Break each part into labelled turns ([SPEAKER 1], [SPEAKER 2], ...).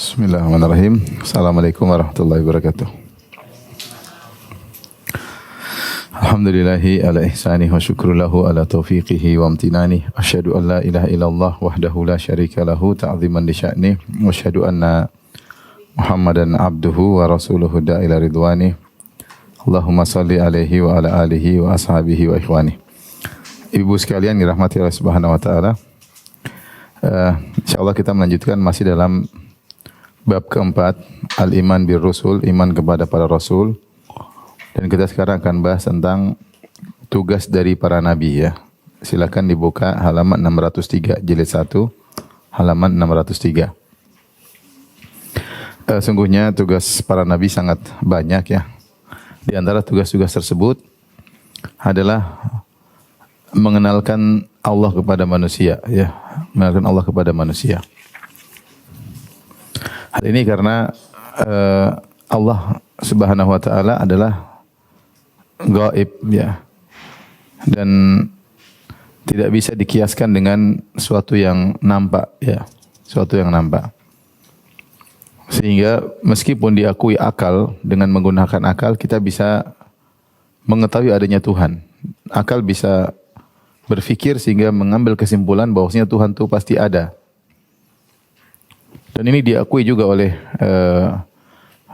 [SPEAKER 1] Bismillahirrahmanirrahim. Assalamualaikum warahmatullahi wabarakatuh. Alhamdulillahi ala ihsanih wa syukru lahu ala taufiqihi wa amtinani. Asyhadu an la ilaha illallah wahdahu la syarika lahu ta'ziman li sya'nih. Wa asyhadu anna Muhammadan abduhu wa rasuluhu da'ila ridwani. Allahumma salli alaihi wa ala alihi wa ashabihi wa ikhwani. Ibu sekalian dirahmati Allah Subhanahu wa taala. Insyaallah kita melanjutkan masih dalam bab keempat, al-iman bir rusul, iman kepada para rasul. Dan kita sekarang akan bahas tentang tugas dari para nabi ya. Silakan dibuka halaman 603 jilid 1, halaman 603. Sungguhnya tugas para nabi sangat banyak ya. Di antara tugas-tugas tersebut adalah mengenalkan Allah kepada manusia ya, mengenalkan Allah kepada manusia. Hal ini karena Allah Subhanahu wa taala adalah gaib ya. Dan tidak bisa dikiaskan dengan suatu yang nampak ya, suatu yang nampak. Sehingga meskipun diakui akal, dengan menggunakan akal kita bisa mengetahui adanya Tuhan. Akal bisa berfikir sehingga mengambil kesimpulan bahwasanya Tuhan itu pasti ada. Dan ini diakui juga oleh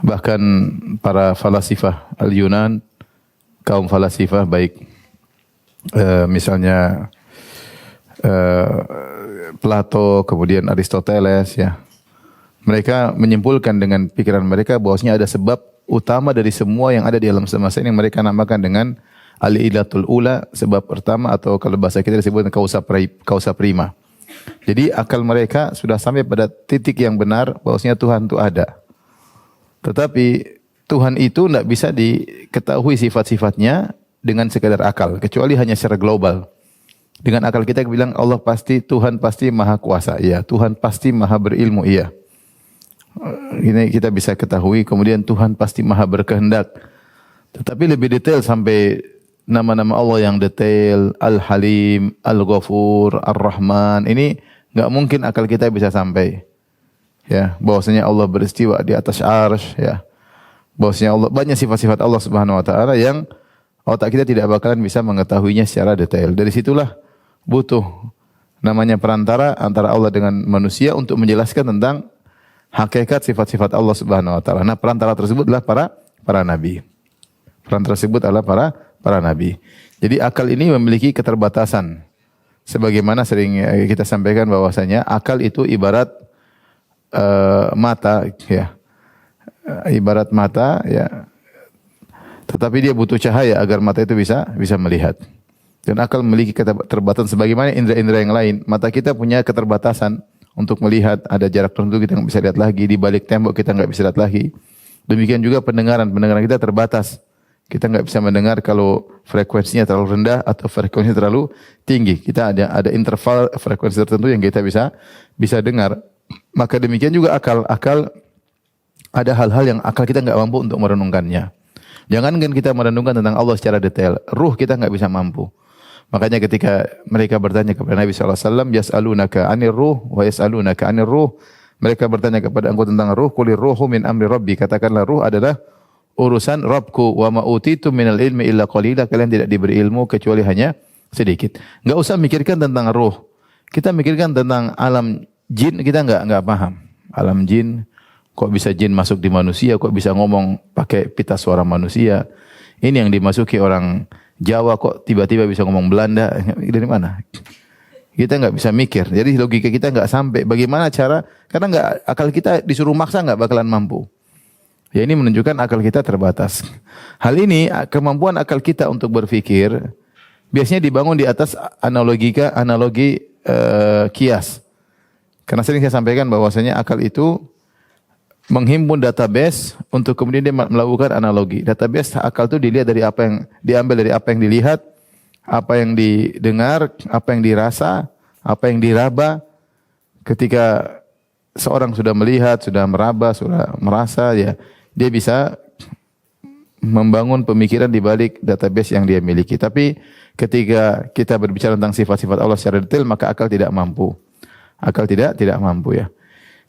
[SPEAKER 1] bahkan para falasifah al-Yunan, kaum falasifah baik misalnya Plato, kemudian Aristoteles ya. Mereka menyimpulkan dengan pikiran mereka bahwasanya ada sebab utama dari semua yang ada di alam semesta ini yang mereka namakan dengan al-ilatul ula, sebab pertama, atau kalau bahasa kita disebut causa prima. Jadi akal mereka sudah sampai pada titik yang benar bahwasanya Tuhan itu ada. Tetapi Tuhan itu tidak bisa diketahui sifat-sifatnya dengan sekadar akal, kecuali hanya secara global. Dengan akal kita bilang Allah pasti, Tuhan pasti maha kuasa, iya. Tuhan pasti maha berilmu, iya. Ini kita bisa ketahui. Kemudian Tuhan pasti maha berkehendak. Tetapi lebih detail sampai nama-nama Allah yang detail, Al-Halim, Al-Ghafur, Ar-Rahman, ini enggak mungkin akal kita bisa sampai. Ya, bahwasanya Allah beristiwa di atas arsy ya. Bahwasanya Allah, banyak sifat-sifat Allah Subhanahu wa taala yang otak kita tidak bakalan bisa mengetahuinya secara detail. Dari situlah butuh namanya perantara antara Allah dengan manusia untuk menjelaskan tentang hakikat sifat-sifat Allah Subhanahu wa taala. Nah, perantara tersebut adalah para nabi. Perantara tersebut adalah para nabi. Jadi akal ini memiliki keterbatasan. Sebagaimana sering kita sampaikan bahwasanya akal itu ibarat mata ya. Ibarat mata ya. Tetapi dia butuh cahaya agar mata itu bisa melihat. Dan akal memiliki keterbatasan sebagaimana indera-indera yang lain. Mata kita punya keterbatasan untuk melihat, ada jarak tertentu kita nggak bisa lihat lagi, di balik tembok kita nggak bisa lihat lagi. Demikian juga pendengaran kita terbatas. Kita nggak bisa mendengar kalau frekuensinya terlalu rendah atau frekuensinya terlalu tinggi. Kita ada interval frekuensi tertentu yang kita bisa dengar. Maka demikian juga akal ada hal-hal yang akal kita nggak mampu untuk merenungkannya. Jangankan kita merenungkan tentang Allah secara detail, ruh kita nggak bisa mampu. Makanya ketika mereka bertanya kepada Nabi sallallahu alaihi wasallam, yas'alunaka 'anir ruh wa yas'alunaka 'anir ruh. Mereka bertanya kepada engkau tentang ruh, qulir ruhu min amri rabbi. Katakanlah ruh adalah urusan Rabbku, wa ma utitu minal ilmi illa qalila. Kalian tidak diberi ilmu kecuali hanya sedikit. Enggak usah mikirkan tentang ruh. Kita mikirkan tentang alam jin, kita enggak paham. Alam jin, kok bisa jin masuk di manusia, kok bisa ngomong pakai pita suara manusia. Ini yang dimasuki orang Jawa, kok tiba-tiba bisa ngomong Belanda, dari mana? Kita enggak bisa mikir. Jadi logika kita enggak sampai. Bagaimana cara? Karena enggak, akal kita disuruh maksa enggak bakalan mampu. Ya, ini menunjukkan akal kita terbatas. Hal ini, kemampuan akal kita untuk berpikir biasanya dibangun di atas analogi kias. Karena sering saya sampaikan bahwasanya akal itu menghimpun database untuk kemudian dia melakukan analogi. Database akal itu dilihat dari apa yang diambil dari apa yang dilihat, apa yang didengar, apa yang dirasa, apa yang diraba. Ketika seorang sudah melihat, sudah meraba, sudah merasa, ya dia bisa membangun pemikiran di balik database yang dia miliki. Tapi ketika kita berbicara tentang sifat-sifat Allah secara detail, maka akal tidak mampu. Akal tidak mampu ya.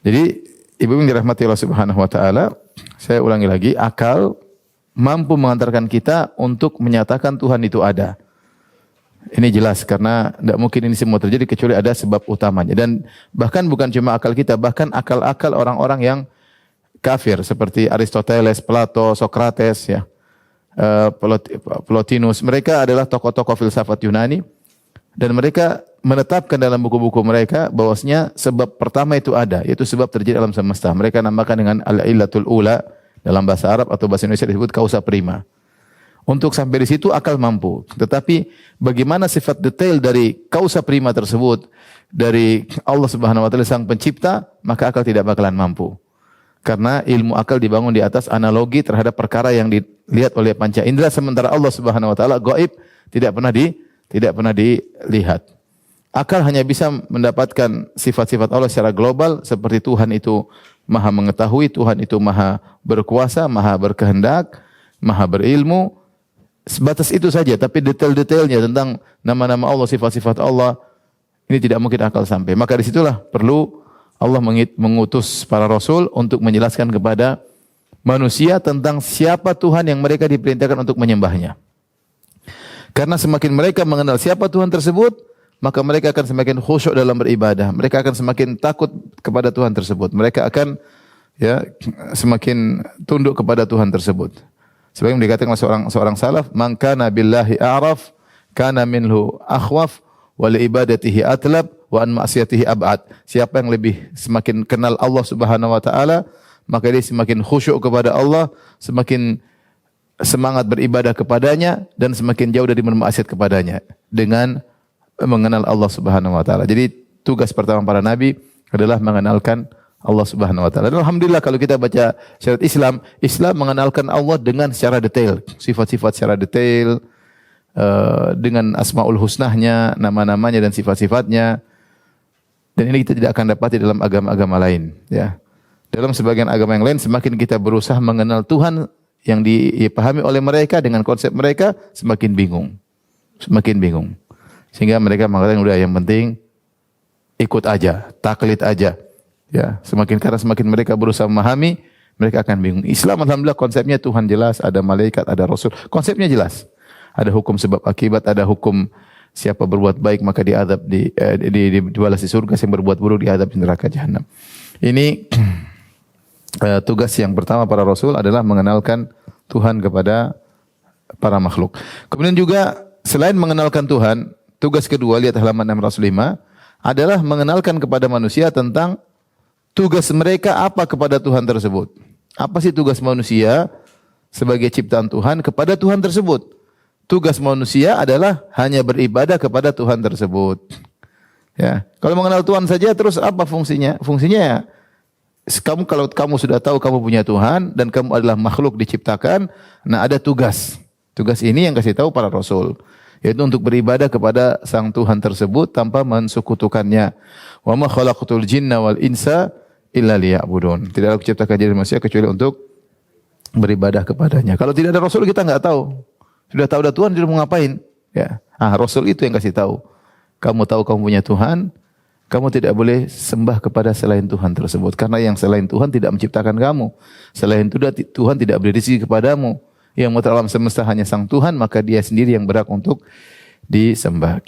[SPEAKER 1] Jadi Ibu yang dirahmati Allah Subhanahu wa taala, saya ulangi lagi, akal mampu mengantarkan kita untuk menyatakan Tuhan itu ada. Ini jelas karena tidak mungkin ini semua terjadi kecuali ada sebab utamanya. Dan bahkan bukan cuma akal kita, bahkan akal-akal orang-orang yang kafir seperti Aristoteles, Plato, Socrates, ya, Plotinus. Mereka adalah tokoh-tokoh filsafat Yunani dan mereka menetapkan dalam buku-buku mereka bahwasanya sebab pertama itu ada, yaitu sebab terjadi alam semesta. Mereka namakan dengan al-illatul ula, dalam bahasa Arab atau bahasa Indonesia disebut causa prima. Untuk sampai di situ akal mampu, tetapi bagaimana sifat detail dari causa prima tersebut dari Allah Subhanahu wa taala sang pencipta, maka akal tidak bakalan mampu. Karena ilmu akal dibangun di atas analogi terhadap perkara yang dilihat oleh panca indera, sementara Allah Subhanahu wa taala gaib, tidak pernah dilihat. Akal hanya bisa mendapatkan sifat-sifat Allah secara global, seperti Tuhan itu maha mengetahui, Tuhan itu maha berkuasa, maha berkehendak, maha berilmu. Sebatas itu saja, tapi detail-detailnya tentang nama-nama Allah, sifat-sifat Allah, ini tidak mungkin akal sampai. Maka disitulah perlu Allah mengutus para rasul untuk menjelaskan kepada manusia tentang siapa Tuhan yang mereka diperintahkan untuk menyembahnya. Karena semakin mereka mengenal siapa Tuhan tersebut, maka mereka akan semakin khusyuk dalam beribadah. Mereka akan semakin takut kepada Tuhan tersebut. Mereka akan semakin tunduk kepada Tuhan tersebut. Sebagaimana dikatakan oleh seorang salaf, "Man kana billahi a'raf, kana minhu akhwaf, wa li ibadatihi atlab, wa an ma'siyatihi ab'ad." Siapa yang lebih semakin kenal Allah Subhanahu wa taala, maka dia semakin khusyuk kepada Allah, semakin semangat beribadah kepadanya dan semakin jauh dari bermaksiat kepadanya dengan mengenal Allah Subhanahu wa taala. Jadi tugas pertama para nabi adalah mengenalkan Allah Subhanahu wa taala. Dan alhamdulillah kalau kita baca syariat Islam, Islam mengenalkan Allah dengan secara detail, sifat-sifat secara detail, dengan asmaul husnahnya, nama-namanya dan sifat-sifatnya. Dan ini kita tidak akan dapati dalam agama-agama lain, ya. Dalam sebagian agama yang lain semakin kita berusaha mengenal Tuhan yang dipahami oleh mereka dengan konsep mereka, semakin bingung. Semakin bingung. Sehingga mereka mengatakan udah yang penting ikut aja, taklid aja. Ya, semakin mereka berusaha memahami, mereka akan bingung. Islam alhamdulillah konsepnya Tuhan jelas, ada malaikat, ada rasul. Konsepnya jelas. Ada hukum sebab akibat, ada hukum siapa berbuat baik maka diadab dibalas di surga, yang berbuat buruk diadab di neraka jahanam. Ini tugas yang pertama para rasul adalah mengenalkan Tuhan kepada para makhluk. Kemudian juga selain mengenalkan Tuhan, tugas kedua, lihat halaman 605, adalah mengenalkan kepada manusia tentang tugas mereka apa kepada Tuhan tersebut. Apa sih tugas manusia sebagai ciptaan Tuhan kepada Tuhan tersebut? Tugas manusia adalah hanya beribadah kepada Tuhan tersebut. Ya, kalau mengenal Tuhan saja terus apa fungsinya? Fungsinya ya, kalau kamu sudah tahu kamu punya Tuhan dan kamu adalah makhluk diciptakan, nah ada tugas. Tugas ini yang kasih tahu para rasul, yaitu untuk beribadah kepada sang Tuhan tersebut tanpa mensekutukannya. Wa ma khalaqatul jinna wal insa illa liya'budun. Tidaklah kuciptakan jin dan manusia kecuali untuk beribadah kepadanya. Kalau tidak ada rasul kita enggak tahu. Sudah tahu ada Tuhan, dia mau ngapain? Ya. Rasul itu yang kasih tahu. Kamu tahu kamu punya Tuhan, kamu tidak boleh sembah kepada selain Tuhan tersebut. Karena yang selain Tuhan tidak menciptakan kamu. Selain itu Tuhan tidak beri rezeki kepadamu. Yang mengatur alam semesta hanya sang Tuhan, maka dia sendiri yang berhak untuk disembah.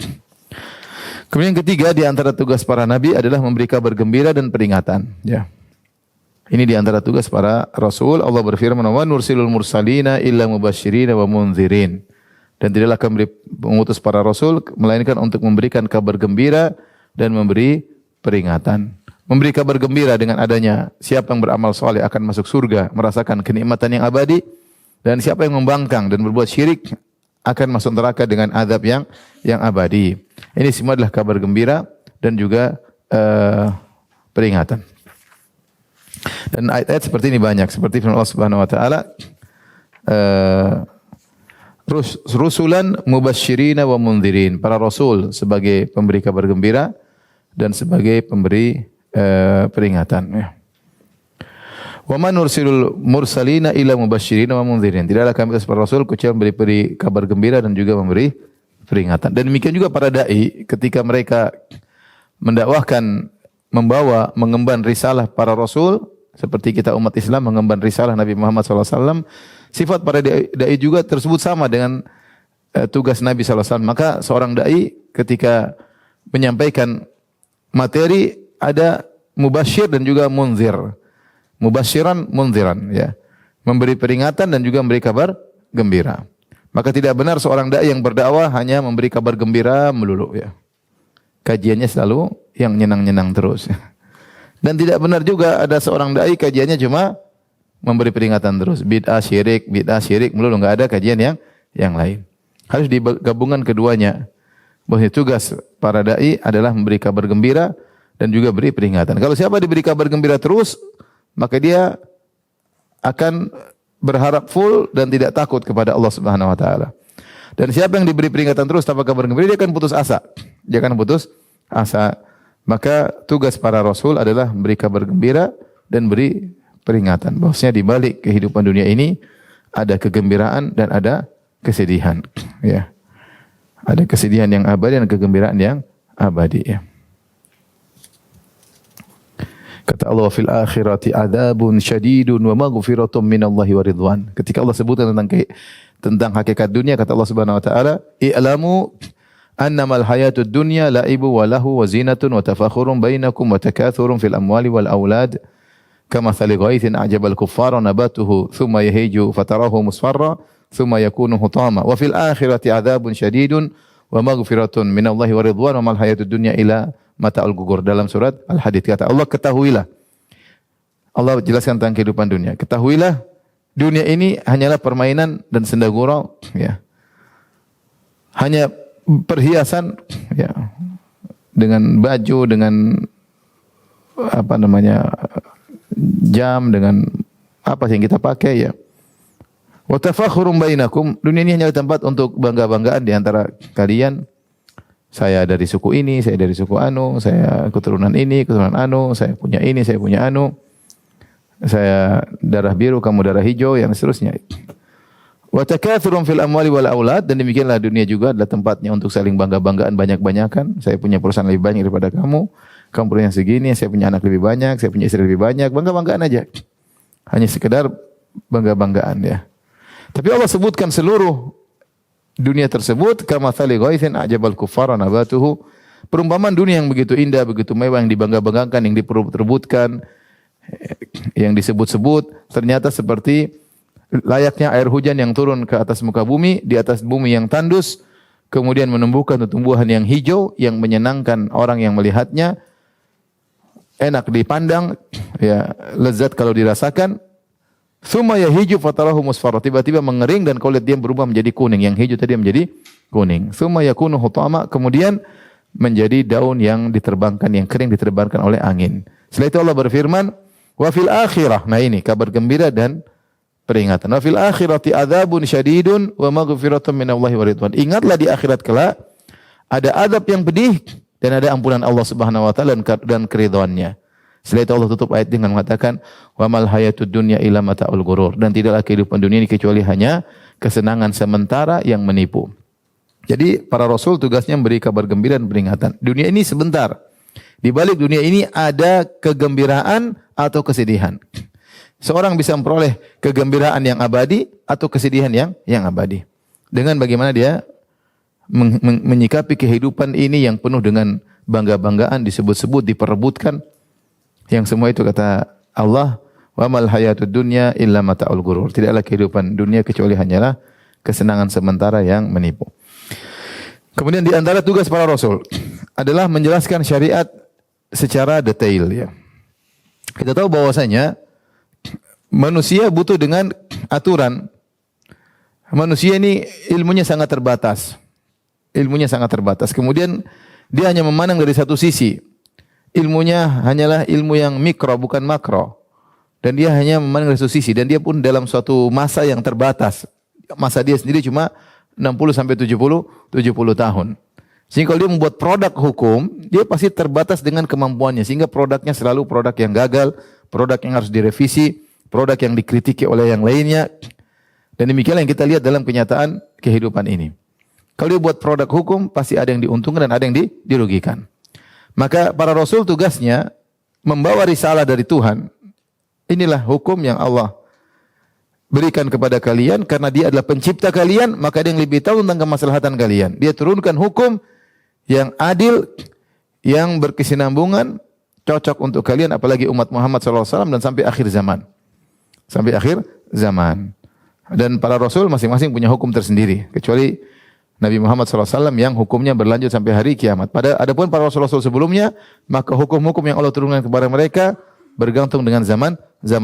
[SPEAKER 1] Kemudian yang ketiga di antara tugas para nabi adalah memberi kabar gembira dan peringatan. Ya. Ini di antara tugas para rasul. Allah berfirman, "Wa nursilul mursalina illa mubasysyirin wa mundzirin." Dan tidaklah kami mengutus para rasul melainkan untuk memberikan kabar gembira dan memberi peringatan. Memberi kabar gembira dengan adanya siapa yang beramal saleh akan masuk surga, merasakan kenikmatan yang abadi, dan siapa yang membangkang dan berbuat syirik akan masuk neraka dengan azab yang abadi. Ini semua adalah kabar gembira dan juga peringatan. Dan ayat-ayat seperti ini banyak, seperti firman Allah Subhanahu wa taala, rusulan mubasysyirin wa mundzirin, para rasul sebagai pemberi kabar gembira dan sebagai pemberi peringatan, ya. Wa man nursilul mursalina illa mubasysyirin wa mundzirin. Tidaklah kami utus para rasul kecuali memberi kabar gembira dan juga memberi peringatan. Dan demikian juga para dai ketika mereka mendakwahkan, mengemban risalah para rasul, seperti kita umat Islam mengemban risalah Nabi Muhammad SAW, sifat para dai juga tersebut sama dengan tugas Nabi SAW. Maka seorang dai ketika menyampaikan materi ada mubasyir dan juga munzir. Mubasyiran, munziran, ya. Memberi peringatan dan juga memberi kabar gembira. Maka tidak benar seorang dai yang berdakwah hanya memberi kabar gembira melulu, ya. Kajiannya selalu yang nyenang-nyenang terus. Dan tidak benar juga ada seorang dai kajiannya cuma memberi peringatan terus. Bid'ah syirik melulu, enggak ada kajian yang lain. Harus digabungkan keduanya. Bahwa tugas para dai adalah memberi kabar gembira dan juga beri peringatan. Kalau siapa diberi kabar gembira terus, maka dia akan berharap full dan tidak takut kepada Allah Subhanahu wa taala. Dan siapa yang diberi peringatan terus tanpa kabar gembira, dia akan putus asa. Dia akan putus asa. Maka tugas para rasul adalah memberi kabar gembira dan beri peringatan. Bahwasanya di balik kehidupan dunia ini ada kegembiraan dan ada kesedihan, ya. Ada kesedihan yang abadi dan kegembiraan yang abadi, ya. Kata Allah, fil akhirati adzabun syadidun wa maghfiratun minallahi wa ridwan. Ketika Allah sebutkan tentang hakikat dunia, kata Allah Subhanahu wa taala, i'lamu annamal hayatud dunya la'ibu wa lahu wa zinatun wa tafakhurun bainakum wa takathurun fil amwali wal aulad kamathali ghaithin a'jabal kuffara nabatuhu thumma yahiju fatarahu musfarra thumma yakunu hutama wa fil akhirati adzabun syadidun wa maghfiratun minallahi wa ridwan wa mal hayatud dunya ila mata'ul gugur. Dalam surat Al-Hadid kata Allah, ketahuilah. Allah jelaskan tentang kehidupan dunia. Ketahuilah dunia ini hanyalah permainan dan senda gurau, ya. Hanya perhiasan, ya, dengan baju, dengan apa namanya, jam, dengan apa yang kita pakai, ya. Wa tafakhurum bainakum, dunia ini hanya tempat untuk bangga-banggaan di antara kalian. Saya dari suku ini, saya dari suku anu, saya keturunan ini, keturunan anu, saya punya ini, saya punya anu. Saya darah biru, kamu darah hijau, yang seterusnya. Wa takatsurun fil amwali wal aulad, dan demikianlah dunia juga adalah tempatnya untuk saling bangga-banggaan, banyak-banyakan. Saya punya perusahaan lebih banyak daripada kamu, kamu punya segini, saya punya anak lebih banyak, saya punya istri lebih banyak, bangga-banggaan aja. Hanya sekedar bangga-banggaan, ya. Tapi Allah sebutkan seluruh dunia tersebut kamathali ghaithin a'jabal kuffara nabatuhu. Perumpamaan dunia yang begitu indah, begitu mewah, yang dibangga-banggakan, yang diperebut-rebutkan, yang disebut-sebut, ternyata seperti layaknya air hujan yang turun ke atas muka bumi, di atas bumi yang tandus, kemudian menumbuhkan tumbuhan yang hijau, yang menyenangkan orang yang melihatnya, enak dipandang, ya, lezat kalau dirasakan. Tsumma yahiju fatarahu musfarra, tiba-tiba mengering dan kau lihat dia berubah menjadi kuning, yang hijau tadi menjadi kuning. Tsumma yakunu hutama, kemudian menjadi daun yang diterbangkan, yang kering diterbangkan oleh angin. Setelah itu Allah berfirman, wa fil akhirah, nah ini kabar gembira dan peringatan. Wa fil akhirati adzabun syadidun wa maghfiratun minallahi wa ridwan. Ingatlah di akhirat kelak ada azab yang pedih dan ada ampunan Allah Subhanahu wa taala dan keridhaannya. Setelah itu Allah tutup ayat dengan mengatakan, wa mal hayatud dunya illa mata'ul ghurur, dan tidaklah kehidupan dunia ini kecuali hanya kesenangan sementara yang menipu. Jadi para rasul tugasnya memberi kabar gembira dan peringatan. Dunia ini sebentar. Di balik dunia ini ada kegembiraan atau kesedihan. Seorang bisa memperoleh kegembiraan yang abadi atau kesedihan yang abadi. Dengan bagaimana dia menyikapi kehidupan ini yang penuh dengan bangga-banggaan, disebut-sebut, diperebutkan. Yang semua itu kata Allah, wa mal hayatud dunya illa mata'ul ghurur. Tidaklah kehidupan dunia kecuali hanyalah kesenangan sementara yang menipu. Kemudian di antara tugas para rasul adalah menjelaskan syariat secara detail, ya. Kita tahu bahwasanya manusia butuh dengan aturan. Manusia ini ilmunya sangat terbatas. Ilmunya sangat terbatas. Kemudian dia hanya memandang dari satu sisi. Ilmunya hanyalah ilmu yang mikro, bukan makro. Dan dia hanya memandang dari satu sisi. Dan dia pun dalam suatu masa yang terbatas. Masa dia sendiri cuma 60 sampai 70 tahun. Sehingga kalau dia membuat produk hukum, dia pasti terbatas dengan kemampuannya. Sehingga produknya selalu produk yang gagal, produk yang harus direvisi, produk yang dikritiki oleh yang lainnya. Dan demikianlah yang kita lihat dalam kenyataan kehidupan ini. Kalau dia buat produk hukum, pasti ada yang diuntungkan dan ada yang dirugikan. Maka para rasul tugasnya membawa risalah dari Tuhan inilah hukum yang Allah berikan kepada kalian karena dia adalah pencipta kalian, maka dia yang lebih tahu tentang kemaslahatan kalian. Dia turunkan hukum yang adil, yang berkesinambungan, cocok untuk kalian, apalagi umat Muhammad SAW dan sampai akhir zaman. Sampai akhir zaman. Dan para rasul masing-masing punya hukum tersendiri, kecuali Nabi Muhammad SAW yang hukumnya berlanjut sampai hari kiamat. Adapun para rasul-rasul sebelumnya, maka hukum-hukum yang Allah turunkan kepada mereka bergantung dengan zaman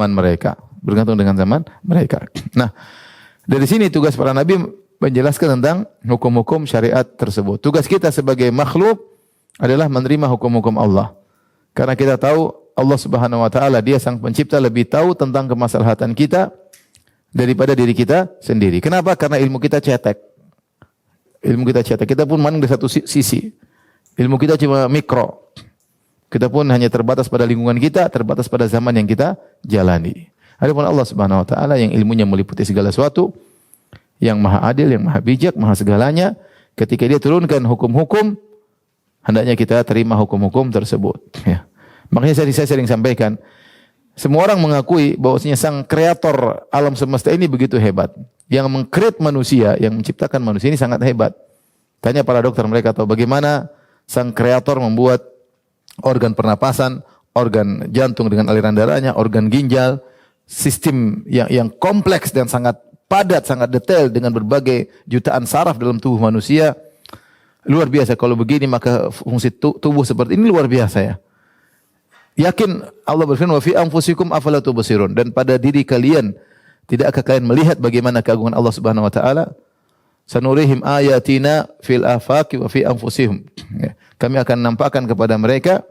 [SPEAKER 1] mereka. Bergantung dengan zaman mereka. Nah, dari sini tugas para nabi menjelaskan tentang hukum-hukum syariat tersebut. Tugas kita sebagai makhluk adalah menerima hukum-hukum Allah. Karena kita tahu Allah Subhanahu wa taala, Dia Sang Pencipta, lebih tahu tentang kemaslahatan kita daripada diri kita sendiri. Kenapa? Karena ilmu kita cetek. Ilmu kita cetek. Kita pun mandang di satu sisi. Ilmu kita cuma mikro. Kita pun hanya terbatas pada lingkungan kita, terbatas pada zaman yang kita jalani. Adapun Allah Subhanahu wa taala yang ilmunya meliputi segala sesuatu, yang maha adil, yang maha bijak, maha segalanya, ketika Dia turunkan hukum-hukum, hendaknya kita terima hukum-hukum tersebut. Ya. Makanya saya sering sampaikan, semua orang mengakui bahwasanya Sang Kreator alam semesta ini begitu hebat. Yang mengkreat manusia, yang menciptakan manusia ini sangat hebat. Tanya para dokter, mereka tahu bagaimana Sang Kreator membuat organ pernapasan, organ jantung dengan aliran darahnya, organ ginjal, sistem yang kompleks dan sangat padat, sangat detail dengan berbagai jutaan saraf dalam tubuh manusia. Luar biasa. Kalau begini maka fungsi tubuh seperti ini luar biasa ya. Yakin Allah berfirman, wa fi anfusikum afala tubsirun, dan pada diri kalian tidakkah kalian melihat bagaimana keagungan Allah Subhanahu wa taala? Sanurihim ayatina fil afaqi wa fi anfusihim. Ya. Kami akan nampakkan kepada mereka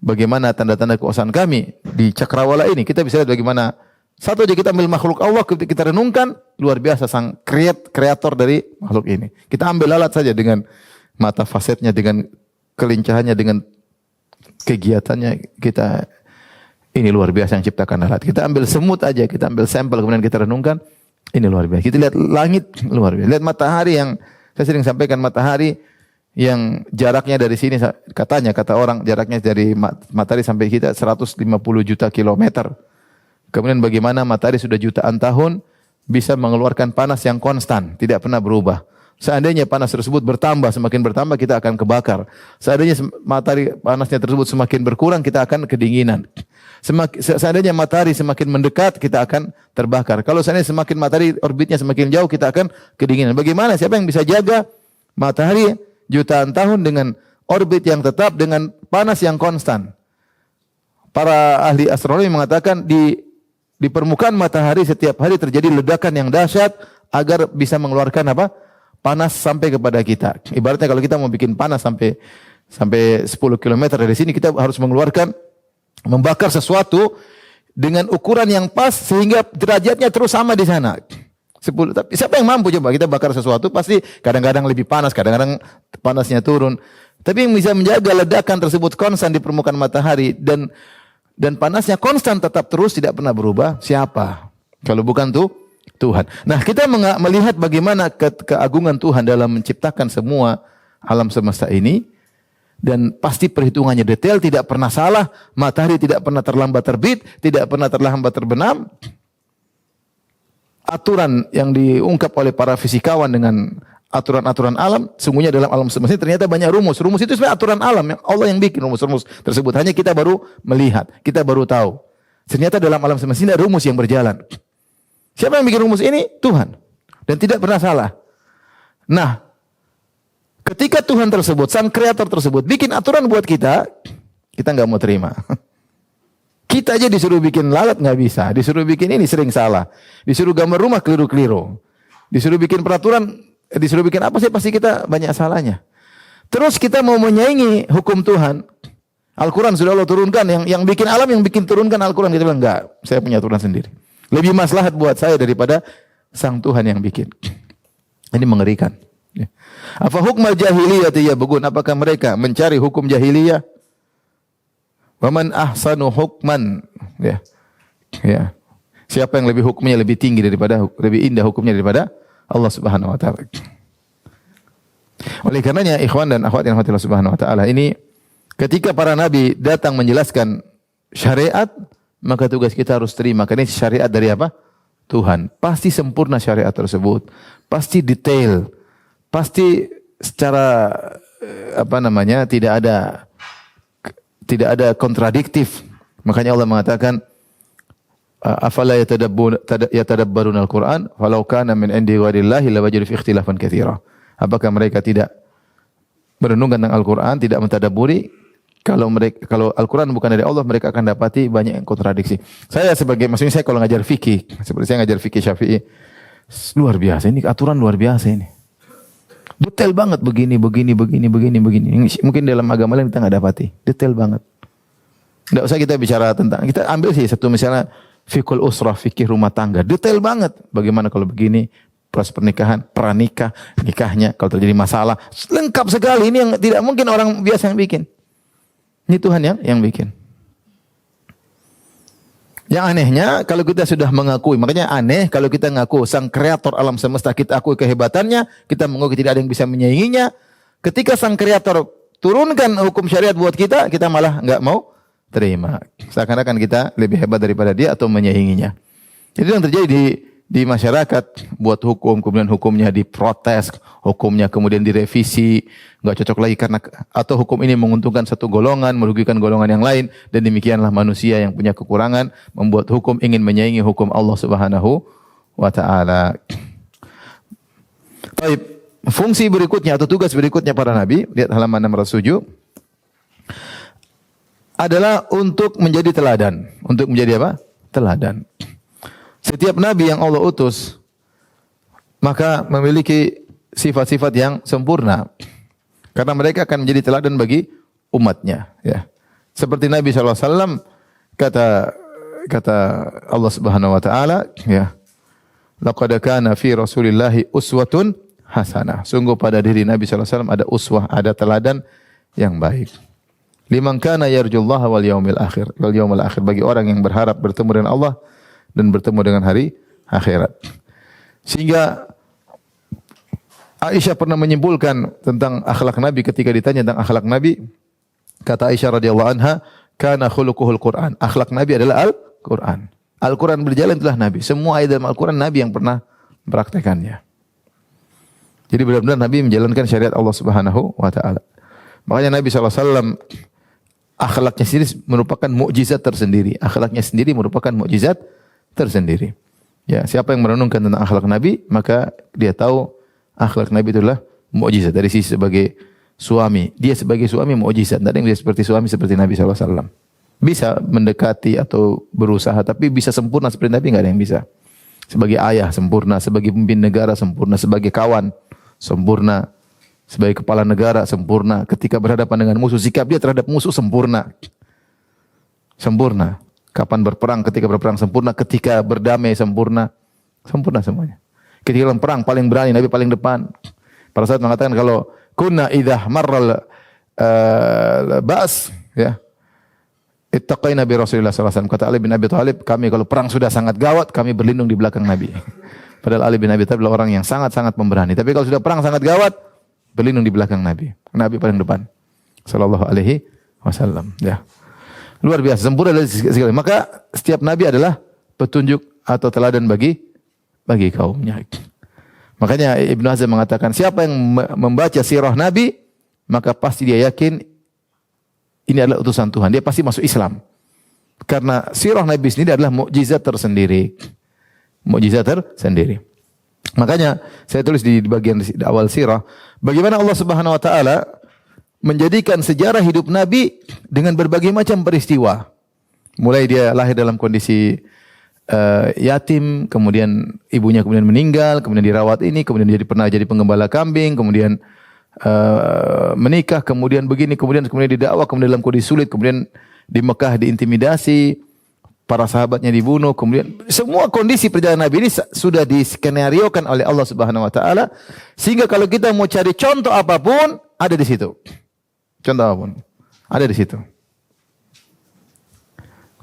[SPEAKER 1] bagaimana tanda-tanda kekuasaan kami di cakrawala ini. Kita bisa lihat bagaimana satu aja kita ambil makhluk Allah, kita renungkan, luar biasa Sang kreator dari makhluk ini. Kita ambil lalat saja dengan mata fasetnya, dengan kelincahannya, dengan kegiatannya, kita ini luar biasa yang ciptakan lalat. Kita ambil semut aja, kita ambil sampel kemudian kita renungkan, ini luar biasa. Kita lihat langit, luar biasa. Lihat matahari yang saya sering sampaikan, matahari yang jaraknya dari sini, kata orang jaraknya dari matahari sampai kita 150 juta kilometer. Kemudian bagaimana matahari sudah jutaan tahun bisa mengeluarkan panas yang konstan, tidak pernah berubah. Seandainya panas tersebut bertambah, semakin bertambah kita akan kebakar. Seandainya matahari panasnya tersebut semakin berkurang, kita akan kedinginan. Seandainya matahari semakin mendekat, kita akan terbakar. Kalau seandainya semakin matahari orbitnya semakin jauh, kita akan kedinginan. Bagaimana? Siapa yang bisa jaga matahari jutaan tahun dengan orbit yang tetap, dengan panas yang konstan? Para ahli astronomi mengatakan di permukaan matahari setiap hari terjadi ledakan yang dahsyat agar bisa mengeluarkan apa? Panas sampai kepada kita. Ibaratnya kalau kita mau bikin panas sampai 10 km dari sini, kita harus membakar sesuatu dengan ukuran yang pas sehingga derajatnya terus sama di sana. 10. Tapi siapa yang mampu coba kita bakar sesuatu, pasti kadang-kadang lebih panas, kadang-kadang panasnya turun. Tapi yang bisa menjaga ledakan tersebut konstan di permukaan matahari dan panasnya konstan tetap terus tidak pernah berubah, siapa? Kalau bukan Tuhan. Nah, kita melihat bagaimana keagungan Tuhan dalam menciptakan semua alam semesta ini, dan pasti perhitungannya detail, tidak pernah salah. Matahari tidak pernah terlambat terbit, tidak pernah terlambat terbenam. Aturan yang diungkap oleh para fisikawan dengan aturan-aturan alam, sungguhnya dalam alam semesta ini ternyata banyak rumus. Rumus itu sebenarnya aturan alam, yang Allah yang bikin rumus-rumus tersebut. Hanya kita baru melihat, kita baru tahu. Ternyata dalam alam semesta ini ada rumus yang berjalan. Siapa yang bikin rumus ini? Tuhan. Dan tidak pernah salah. Nah, ketika Tuhan tersebut, Sang Kreator tersebut, bikin aturan buat kita nggak mau terima. Kita aja disuruh bikin lalat nggak bisa. Disuruh bikin ini sering salah. Disuruh gambar rumah keliru-keliru. Disuruh bikin peraturan, disuruh bikin apa sih, pasti kita banyak salahnya. Terus kita mau menyaingi hukum Tuhan. Al-Quran sudah Allah turunkan. Yang bikin alam, yang bikin turunkan Al-Quran. Kita bilang, enggak, saya punya aturan sendiri. Lebih maslahat buat saya daripada Sang Tuhan yang bikin. Ini mengerikan. Apa hukmal jahiliyah yabghun? Apakah mereka mencari hukum jahiliyah? Wa man ahsanu hukman? Ya. Ya. Siapa yang hukumnya lebih tinggi daripada, lebih indah hukumnya daripada Allah Subhanahu wa taala. Oleh karenanya ikhwan dan akhwat yang dirahmati Allah Subhanahu wa taala, ini ketika para nabi datang menjelaskan syariat, maka tugas kita harus terima. Karena ini syariat dari apa? Tuhan. Pasti sempurna syariat tersebut. Pasti detail. Pasti secara tidak ada kontradiktif. Makanya Allah mengatakan afala yatadabbaruna al-Qur'an walau kana min indi ghairillahi lawajadu fi ikhtilafan katsira. Apakah mereka tidak merenungkan tentang Al-Qur'an, tidak mentadabburi? Kalau Al-Qur'an bukan dari Allah, mereka akan dapati banyak yang kontradiksi. Maksudnya saya kalau ngajar fikih, seperti saya ngajar fikih Syafi'i, luar biasa ini, aturan luar biasa ini. Detail banget begini. Mungkin dalam agama lain kita nggak dapati. Detail banget. Nggak usah kita bicara tentang, kita ambil sih satu misalnya fikul usrah, fikih rumah tangga. Detail banget. Bagaimana kalau begini, proses pernikahan, pranikah, nikahnya, kalau terjadi masalah. Lengkap sekali. Ini yang tidak mungkin orang biasa yang bikin. Ini Tuhan yang bikin. Yang anehnya, kalau kita sudah mengakui, makanya aneh kalau kita ngaku sang kreator alam semesta, kita akui kehebatannya, kita mengakui tidak ada yang bisa menyainginya. Ketika sang kreator turunkan hukum syariat buat kita, kita malah nggak mau terima. Seakan-akan kita lebih hebat daripada dia atau menyainginya. Jadi yang terjadi di masyarakat, buat hukum, kemudian hukumnya diprotes, hukumnya kemudian direvisi, nggak cocok lagi karena atau hukum ini menguntungkan satu golongan, merugikan golongan yang lain, dan demikianlah manusia yang punya kekurangan membuat hukum ingin menyaingi hukum Allah Subhanahu wa taala. Baik, fungsi berikutnya atau tugas berikutnya para nabi, lihat halaman 607, adalah untuk menjadi teladan. Untuk menjadi apa? Teladan. Setiap nabi yang Allah utus maka memiliki sifat-sifat yang sempurna karena mereka akan menjadi teladan bagi umatnya, ya. Seperti Nabi SAW, kata Allah Subhanahu wa taala, ya. Laqad kana fi Rasulillahi uswatun hasanah. Sungguh pada diri Nabi SAW ada uswah, ada teladan yang baik. Liman kana yarjullaha wal yaumil akhir. Bagi orang yang berharap bertemu dengan Allah dan bertemu dengan hari akhirat. Sehingga Aisyah pernah menyimpulkan tentang akhlak Nabi ketika ditanya tentang akhlak Nabi. Kata Aisyah radhiyallahu anha, kana khuluquhul Qur'an. Akhlak Nabi adalah Al-Qur'an. Al-Qur'an berjalan itulah Nabi. Semua ayat dalam Al-Qur'an Nabi yang pernah mempraktekannya. Jadi benar-benar Nabi menjalankan syariat Allah Subhanahu wa taala. Makanya Nabi SAW akhlaknya sendiri merupakan mukjizat tersendiri. Akhlaknya sendiri merupakan mukjizat tersendiri. Ya, siapa yang merenungkan tentang akhlak Nabi, maka dia tahu akhlak Nabi itulah mukjizat dari sisi sebagai suami. Dia sebagai suami mukjizat. Tidak ada yang dia seperti suami seperti Nabi SAW. Bisa mendekati atau berusaha, tapi bisa sempurna seperti Nabi nggak ada yang bisa. Sebagai ayah sempurna, sebagai pemimpin negara sempurna, sebagai kawan sempurna, sebagai kepala negara sempurna. Ketika berhadapan dengan musuh, sikap dia terhadap musuh sempurna. Sempurna. Kapan berperang, ketika berperang sempurna, ketika berdamai sempurna. Sempurna semuanya. Ketika dalam perang paling berani, Nabi paling depan. Para sahabat mengatakan kalau kunna idhah marral ba's, ya. Ittaqaina bi Rasulillah sallallahu alaihi wasallam. Kata Ali bin Abi Thalib, kami kalau perang sudah sangat gawat, kami berlindung di belakang Nabi. Padahal Ali bin Abi Thalib adalah orang yang sangat-sangat pemberani. Tapi kalau sudah perang sangat gawat, berlindung di belakang Nabi. Nabi paling depan. Sallallahu alaihi wasallam. Ya. Luar biasa, sempurna dari segala. Maka setiap nabi adalah petunjuk atau teladan bagi kaumnya. Makanya Ibnu Hazm mengatakan, siapa yang membaca sirah Nabi, maka pasti dia yakin ini adalah utusan Tuhan. Dia pasti masuk Islam. Karena sirah Nabi sendiri adalah mukjizat tersendiri. Mukjizat tersendiri. Makanya saya tulis di bagian awal sirah, bagaimana Allah Subhanahu wa taala menjadikan sejarah hidup Nabi dengan berbagai macam peristiwa. Mulai dia lahir dalam kondisi yatim, kemudian ibunya kemudian meninggal, kemudian dirawat ini, kemudian pernah jadi penggembala kambing, kemudian menikah, kemudian begini, kemudian didakwa, kemudian dalam kondisi sulit, kemudian di Mekah diintimidasi, para sahabatnya dibunuh, kemudian semua kondisi perjalanan Nabi ini sudah diskenariokan oleh Allah Subhanahu wa taala, sehingga kalau kita mau cari contoh apapun ada di situ. Contoh apapun ada di situ.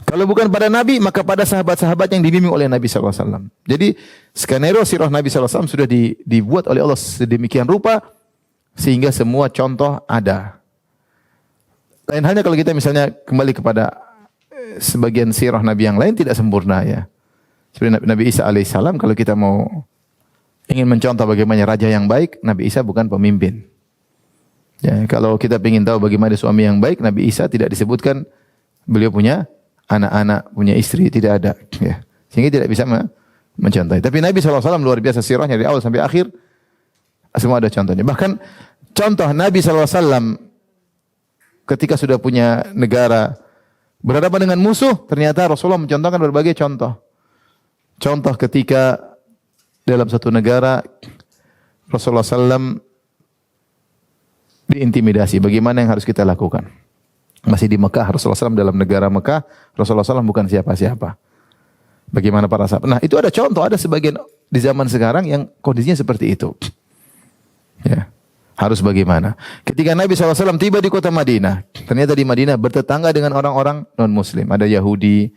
[SPEAKER 1] Kalau bukan pada Nabi, maka pada sahabat-sahabat yang dibimbing oleh Nabi SAW. Jadi skenario sirah Nabi SAW sudah dibuat oleh Allah sedemikian rupa sehingga semua contoh ada. Lain halnya kalau kita misalnya kembali kepada sebagian sirah Nabi yang lain tidak sempurna ya. Seperti Nabi Isa alaihissalam, kalau kita mau ingin mencontoh bagaimana raja yang baik, Nabi Isa bukan pemimpin. Ya, kalau kita ingin tahu bagaimana suami yang baik, Nabi Isa tidak disebutkan beliau punya anak-anak, punya istri, tidak ada. Ya. Sehingga tidak bisa mencontohi. Tapi Nabi SAW luar biasa sirahnya dari awal sampai akhir, semua ada contohnya. Bahkan contoh Nabi SAW ketika sudah punya negara, berhadapan dengan musuh, ternyata Rasulullah mencontohkan berbagai contoh. Contoh ketika dalam satu negara, Rasulullah SAW diintimidasi. Bagaimana yang harus kita lakukan? Masih di Mekah, Rasulullah SAW dalam negara Mekah, Rasulullah SAW bukan siapa-siapa. Bagaimana para sahabat? Nah, itu ada contoh, ada sebagian di zaman sekarang yang kondisinya seperti itu. Ya. Harus bagaimana? Ketika Nabi SAW tiba di kota Madinah, ternyata di Madinah bertetangga dengan orang-orang non-Muslim. Ada Yahudi,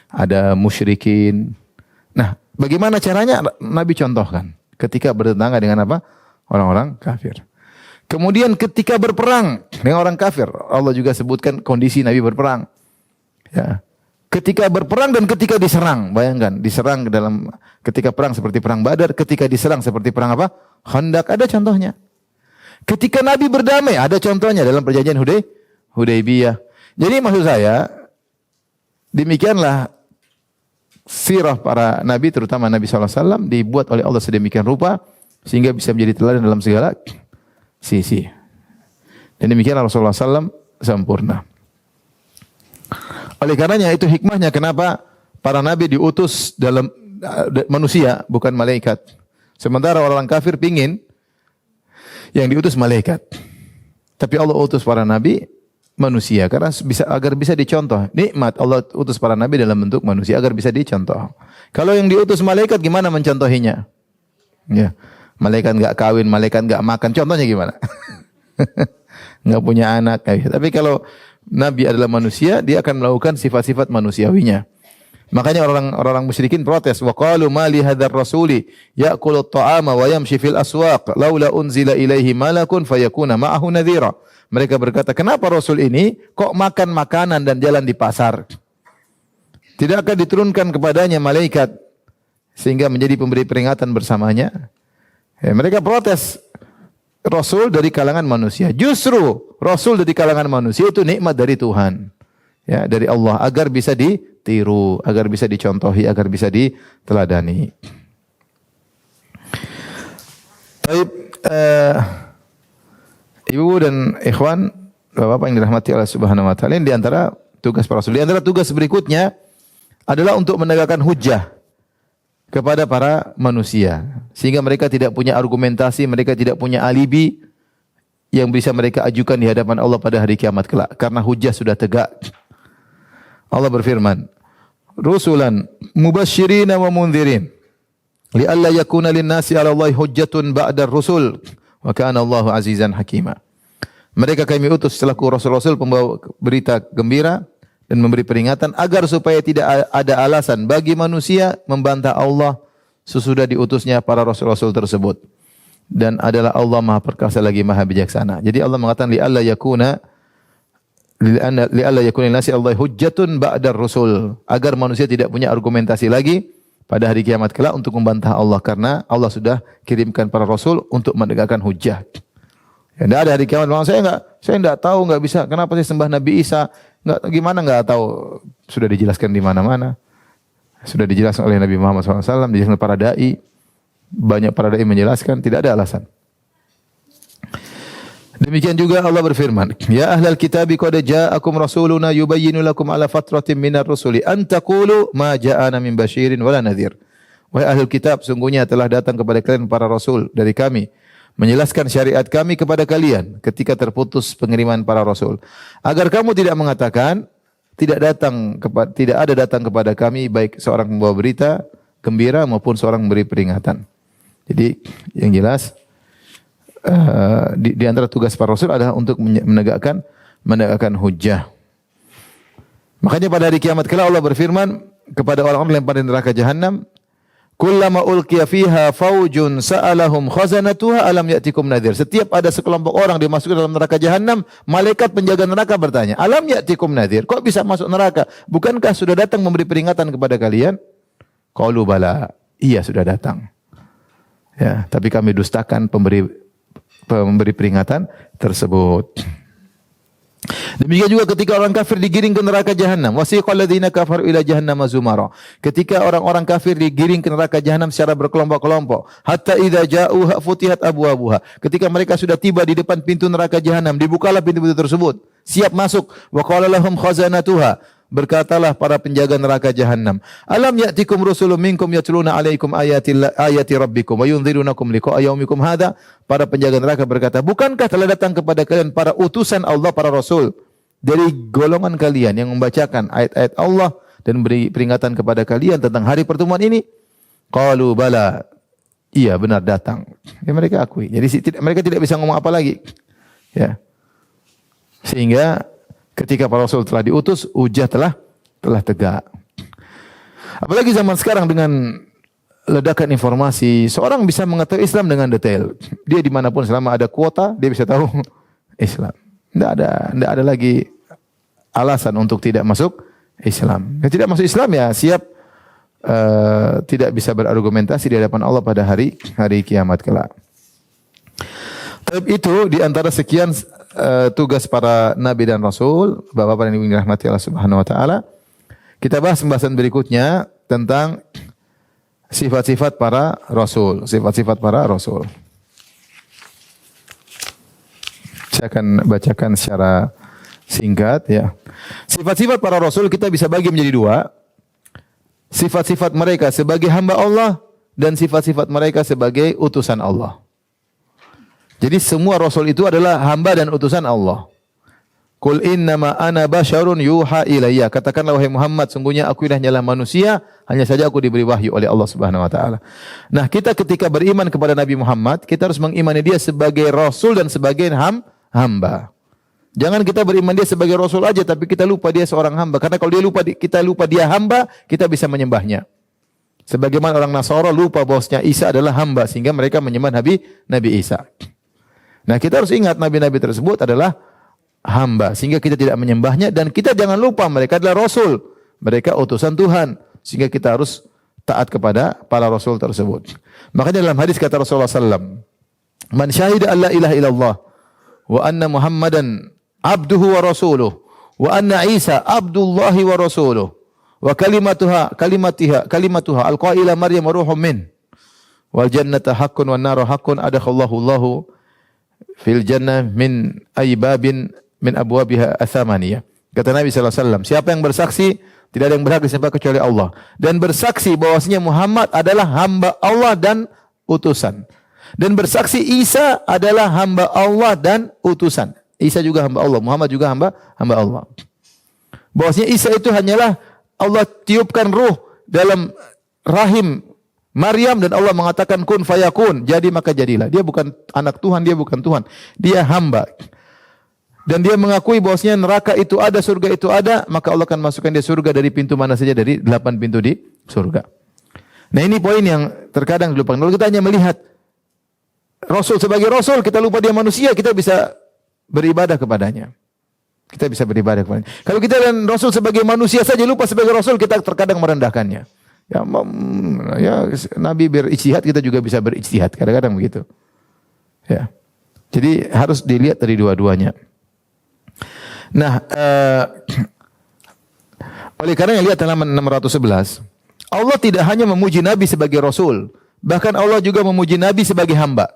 [SPEAKER 1] ada musyrikin. Nah, bagaimana caranya? Nabi contohkan. Ketika bertetangga dengan apa? Orang-orang kafir. Kemudian ketika berperang dengan orang kafir, Allah juga sebutkan kondisi Nabi berperang. Ya. Ketika berperang dan ketika diserang. Bayangkan, diserang ketika perang seperti perang Badar, ketika diserang seperti perang apa? Khandaq, ada contohnya. Ketika Nabi berdamai, ada contohnya dalam perjanjian Hudaybiyah. Jadi maksud saya, demikianlah sirah para Nabi, terutama Nabi SAW, dibuat oleh Allah sedemikian rupa, sehingga bisa menjadi teladan dalam segala sisi. Dan demikianlah Rasulullah SAW sempurna. Oleh karenanya itu hikmahnya kenapa para Nabi diutus dalam manusia, bukan malaikat. Sementara orang kafir pingin yang diutus malaikat. Tapi Allah utus para nabi manusia karena agar bisa dicontoh. Nikmat Allah utus para nabi dalam bentuk manusia agar bisa dicontoh. Kalau yang diutus malaikat gimana mencontohinya? Ya. Malaikat enggak kawin, malaikat enggak makan. Contohnya gimana? Enggak punya anak. Tapi kalau nabi adalah manusia, dia akan melakukan sifat-sifat manusiawinya. Makanya orang-orang musyrikin protes, wa qalu ma li hadzal rasuli ya'kulu at-ta'ama wa yamshi fil aswaq laula unzila ilaihi malakun fayakuna ma'ahu nadhira. Mereka berkata, kenapa Rasul ini kok makan makanan dan jalan di pasar? Tidak akan diturunkan kepadanya malaikat sehingga menjadi pemberi peringatan bersamanya? Ya, mereka protes. Rasul dari kalangan manusia. Justru Rasul dari kalangan manusia itu nikmat dari Tuhan. Ya, dari Allah agar bisa ditiru, agar bisa dicontohi, agar bisa diteladani. Baik, Ibu dan ikhwan, Bapak yang dirahmati Allah Subhanahu wa taala, di antara tugas para rasul, di antara tugas berikutnya adalah untuk menegakkan hujjah kepada para manusia sehingga mereka tidak punya argumentasi, mereka tidak punya alibi yang bisa mereka ajukan di hadapan Allah pada hari kiamat kelak karena hujjah sudah tegak. Allah berfirman, "Rusulan mubasysyirin wa mundhirin li'alla yakuna lin-nasi 'ala Allahi hujjatun ba'da ar-rusul wa kana Allahu 'azizan hakima." Mereka kami utus setelahku rasul-rasul pembawa berita gembira dan memberi peringatan agar supaya tidak ada alasan bagi manusia membantah Allah sesudah diutusnya para rasul-rasul tersebut. Dan adalah Allah Maha Perkasa lagi Maha Bijaksana. Jadi Allah mengatakan li'alla yakuna nasi Allah hujjatun ba'dar rusul, agar manusia tidak punya argumentasi lagi pada hari kiamat kelak untuk membantah Allah karena Allah sudah kirimkan para rasul untuk menegakkan hujjah. Ya, tidak ada hari kiamat. Saya enggak tahu, enggak bisa. Kenapa saya sembah Nabi Isa? Enggak tahu. Sudah dijelaskan di mana-mana. Sudah dijelaskan oleh Nabi Muhammad SAW, dijelaskan para dai. Banyak para dai menjelaskan, tidak ada alasan. Demikian juga Allah berfirman, "Ya ahlal kitabi qad ja'akum rasuluna yubayyinu lakum ala fatratin minar rusuli an taqulu ma ja'ana min basyirin wala nadhir." Wahai ahlul kitab, sungguhnya telah datang kepada kalian para rasul dari kami menjelaskan syariat kami kepada kalian ketika terputus pengiriman para rasul, agar kamu tidak mengatakan tidak ada datang kepada kami baik seorang pembawa berita gembira maupun seorang memberi peringatan. Jadi yang jelas di antara tugas para rasul adalah untuk menegakkan hujjah. Makanya pada hari kiamat kelak Allah berfirman kepada orang-orang yang lempar di neraka jahanam, Kullama ulqiya fiha faujun sa'alahum khazanatuha alam ya'tikum nadhir. Setiap ada sekelompok orang dimasukkan dalam neraka jahanam, malaikat penjaga neraka bertanya, "Alam ya'tikum nadhir?" Kok bisa masuk neraka? Bukankah sudah datang memberi peringatan kepada kalian? Qalu bala. Iya, sudah datang. Ya, tapi kami dustakan pemberi peringatan tersebut. Demikian juga ketika orang kafir digiring ke neraka jahanam, wasiqal ladzina kafaru ila jahannam zumara. Ketika orang-orang kafir digiring ke neraka jahanam secara berkelompok-kelompok, hatta idza ja'uha futihat abwabuha. Ketika mereka sudah tiba di depan pintu neraka jahanam, dibukalah pintu-pintu tersebut, siap masuk. Wa qala lahum khazanatuha. Berkatalah para penjaga neraka jahanam, alam ya'tikum rusulun minkum yatluna 'alaikum ayati rabbikum wa yunzirunakum liqa'a yaumikum hadza. Para penjaga neraka berkata, bukankah telah datang kepada kalian para utusan Allah, para rasul dari golongan kalian yang membacakan ayat-ayat Allah dan beri peringatan kepada kalian tentang hari pertemuan ini? Qalu bala. Iya, benar datang. Ya, mereka akui. Jadi mereka tidak bisa ngomong apa lagi. Ya. Sehingga ketika para rasul telah diutus, hujah telah tegak. Apalagi zaman sekarang dengan ledakan informasi, seorang bisa mengetahui Islam dengan detail. Dia dimanapun selama ada kuota, dia bisa tahu Islam. Tidak ada lagi alasan untuk tidak masuk Islam. Yang tidak masuk Islam ya siap tidak bisa berargumentasi di hadapan Allah pada hari kiamat kelak. Tapi itu di antara sekian tugas para nabi dan rasul, Bapak-bapak yang dirahmati Allah Subhanahu wa taala. Kita bahas pembahasan berikutnya tentang sifat-sifat para rasul, sifat-sifat para rasul. Saya akan bacakan secara singkat ya. Sifat-sifat para rasul kita bisa bagi menjadi dua. Sifat-sifat mereka sebagai hamba Allah dan sifat-sifat mereka sebagai utusan Allah. Jadi semua rasul itu adalah hamba dan utusan Allah. Qul innama ana basyarun yuha ilayya. Katakanlah wahai Muhammad, sungguhnya aku ini hanyalah manusia, hanya saja aku diberi wahyu oleh Allah Subhanahu wa taala. Nah, kita ketika beriman kepada Nabi Muhammad, kita harus mengimani dia sebagai rasul dan sebagai hamba. Jangan kita beriman dia sebagai rasul aja tapi kita lupa dia seorang hamba. Karena kalau kita lupa dia hamba, kita bisa menyembahnya. Sebagaimana orang Nasara lupa bahwasanya Isa adalah hamba sehingga mereka menyembah Nabi Isa. Nah, kita harus ingat nabi-nabi tersebut adalah hamba sehingga kita tidak menyembahnya, dan kita jangan lupa mereka adalah rasul. Mereka utusan Tuhan sehingga kita harus taat kepada para rasul tersebut. Makanya dalam hadis kata Rasulullah sallallahu, "Man syahida an la ilaha illallah wa anna Muhammadan abduhu wa rasuluh wa anna Isa abdullahi wa rasuluh wa kalimatuha alqaila Maryam ruhum min wal jannata haqqun wan naru haqqun adakhallahu Allahu fil jannah min aybabin min abwabiha athamaniyah." Kata Nabi sallallahu alaihi wasallam, siapa yang bersaksi tidak ada yang berhak disembah kecuali Allah, dan bersaksi bahwasanya Muhammad adalah hamba Allah dan utusan, dan bersaksi Isa adalah hamba Allah dan utusan. Isa juga hamba Allah, Muhammad juga hamba Allah. Bahwasanya Isa itu hanyalah Allah tiupkan ruh dalam rahim Maryam dan Allah mengatakan kun fayakun, jadi maka jadilah. Dia bukan anak Tuhan, dia bukan Tuhan. Dia hamba. Dan dia mengakui bahwasanya neraka itu ada, surga itu ada, maka Allah akan masukkan dia surga dari pintu mana saja dari 8 pintu di surga. Nah, ini poin yang terkadang dilupakan. Kalau kita hanya melihat Rasul sebagai Rasul, kita lupa dia manusia, kita bisa beribadah kepadanya. Kita bisa beribadah kepadanya. Kalau kita dan Rasul sebagai manusia saja lupa sebagai Rasul, kita terkadang merendahkannya. Ya, Nabi berijtihad, kita juga bisa berijtihad. Kadang-kadang begitu. Ya. Jadi harus dilihat dari dua-duanya. Nah, oleh karena yang lihat halaman 611, Allah tidak hanya memuji Nabi sebagai Rasul, bahkan Allah juga memuji Nabi sebagai hamba.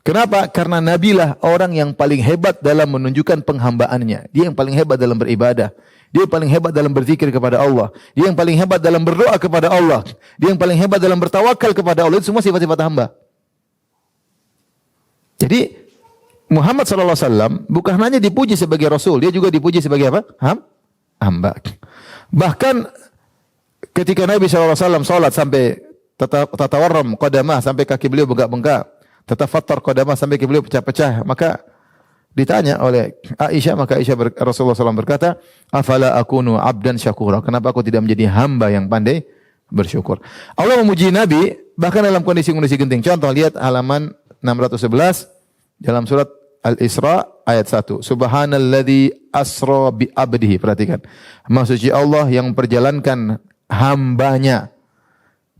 [SPEAKER 1] Kenapa? Karena Nabi lah orang yang paling hebat dalam menunjukkan penghambaannya. Dia yang paling hebat dalam beribadah. Dia yang paling hebat dalam berzikir kepada Allah. Dia yang paling hebat dalam berdoa kepada Allah. Dia yang paling hebat dalam bertawakal kepada Allah. Itu semua sifat-sifat hamba. Jadi Muhammad SAW bukan hanya dipuji sebagai Rasul, dia juga dipuji sebagai apa? Hamba. Bahkan ketika Nabi SAW salat sampai tatawarram qadamah, sampai kaki beliau bengkak-bengkak, tatafattar qadamah, sampai kaki beliau pecah-pecah, maka ditanya oleh Aisyah, maka Rasulullah SAW berkata, afala akunu abdan syakura, kenapa aku tidak menjadi hamba yang pandai bersyukur. Allah memuji Nabi bahkan dalam kondisi-kondisi genting. Contoh lihat halaman 611 dalam surat Al-Isra ayat 1. Subhanalladzi asra bi abdihi. Perhatikan. Maha suci Allah yang memperjalankan hambanya.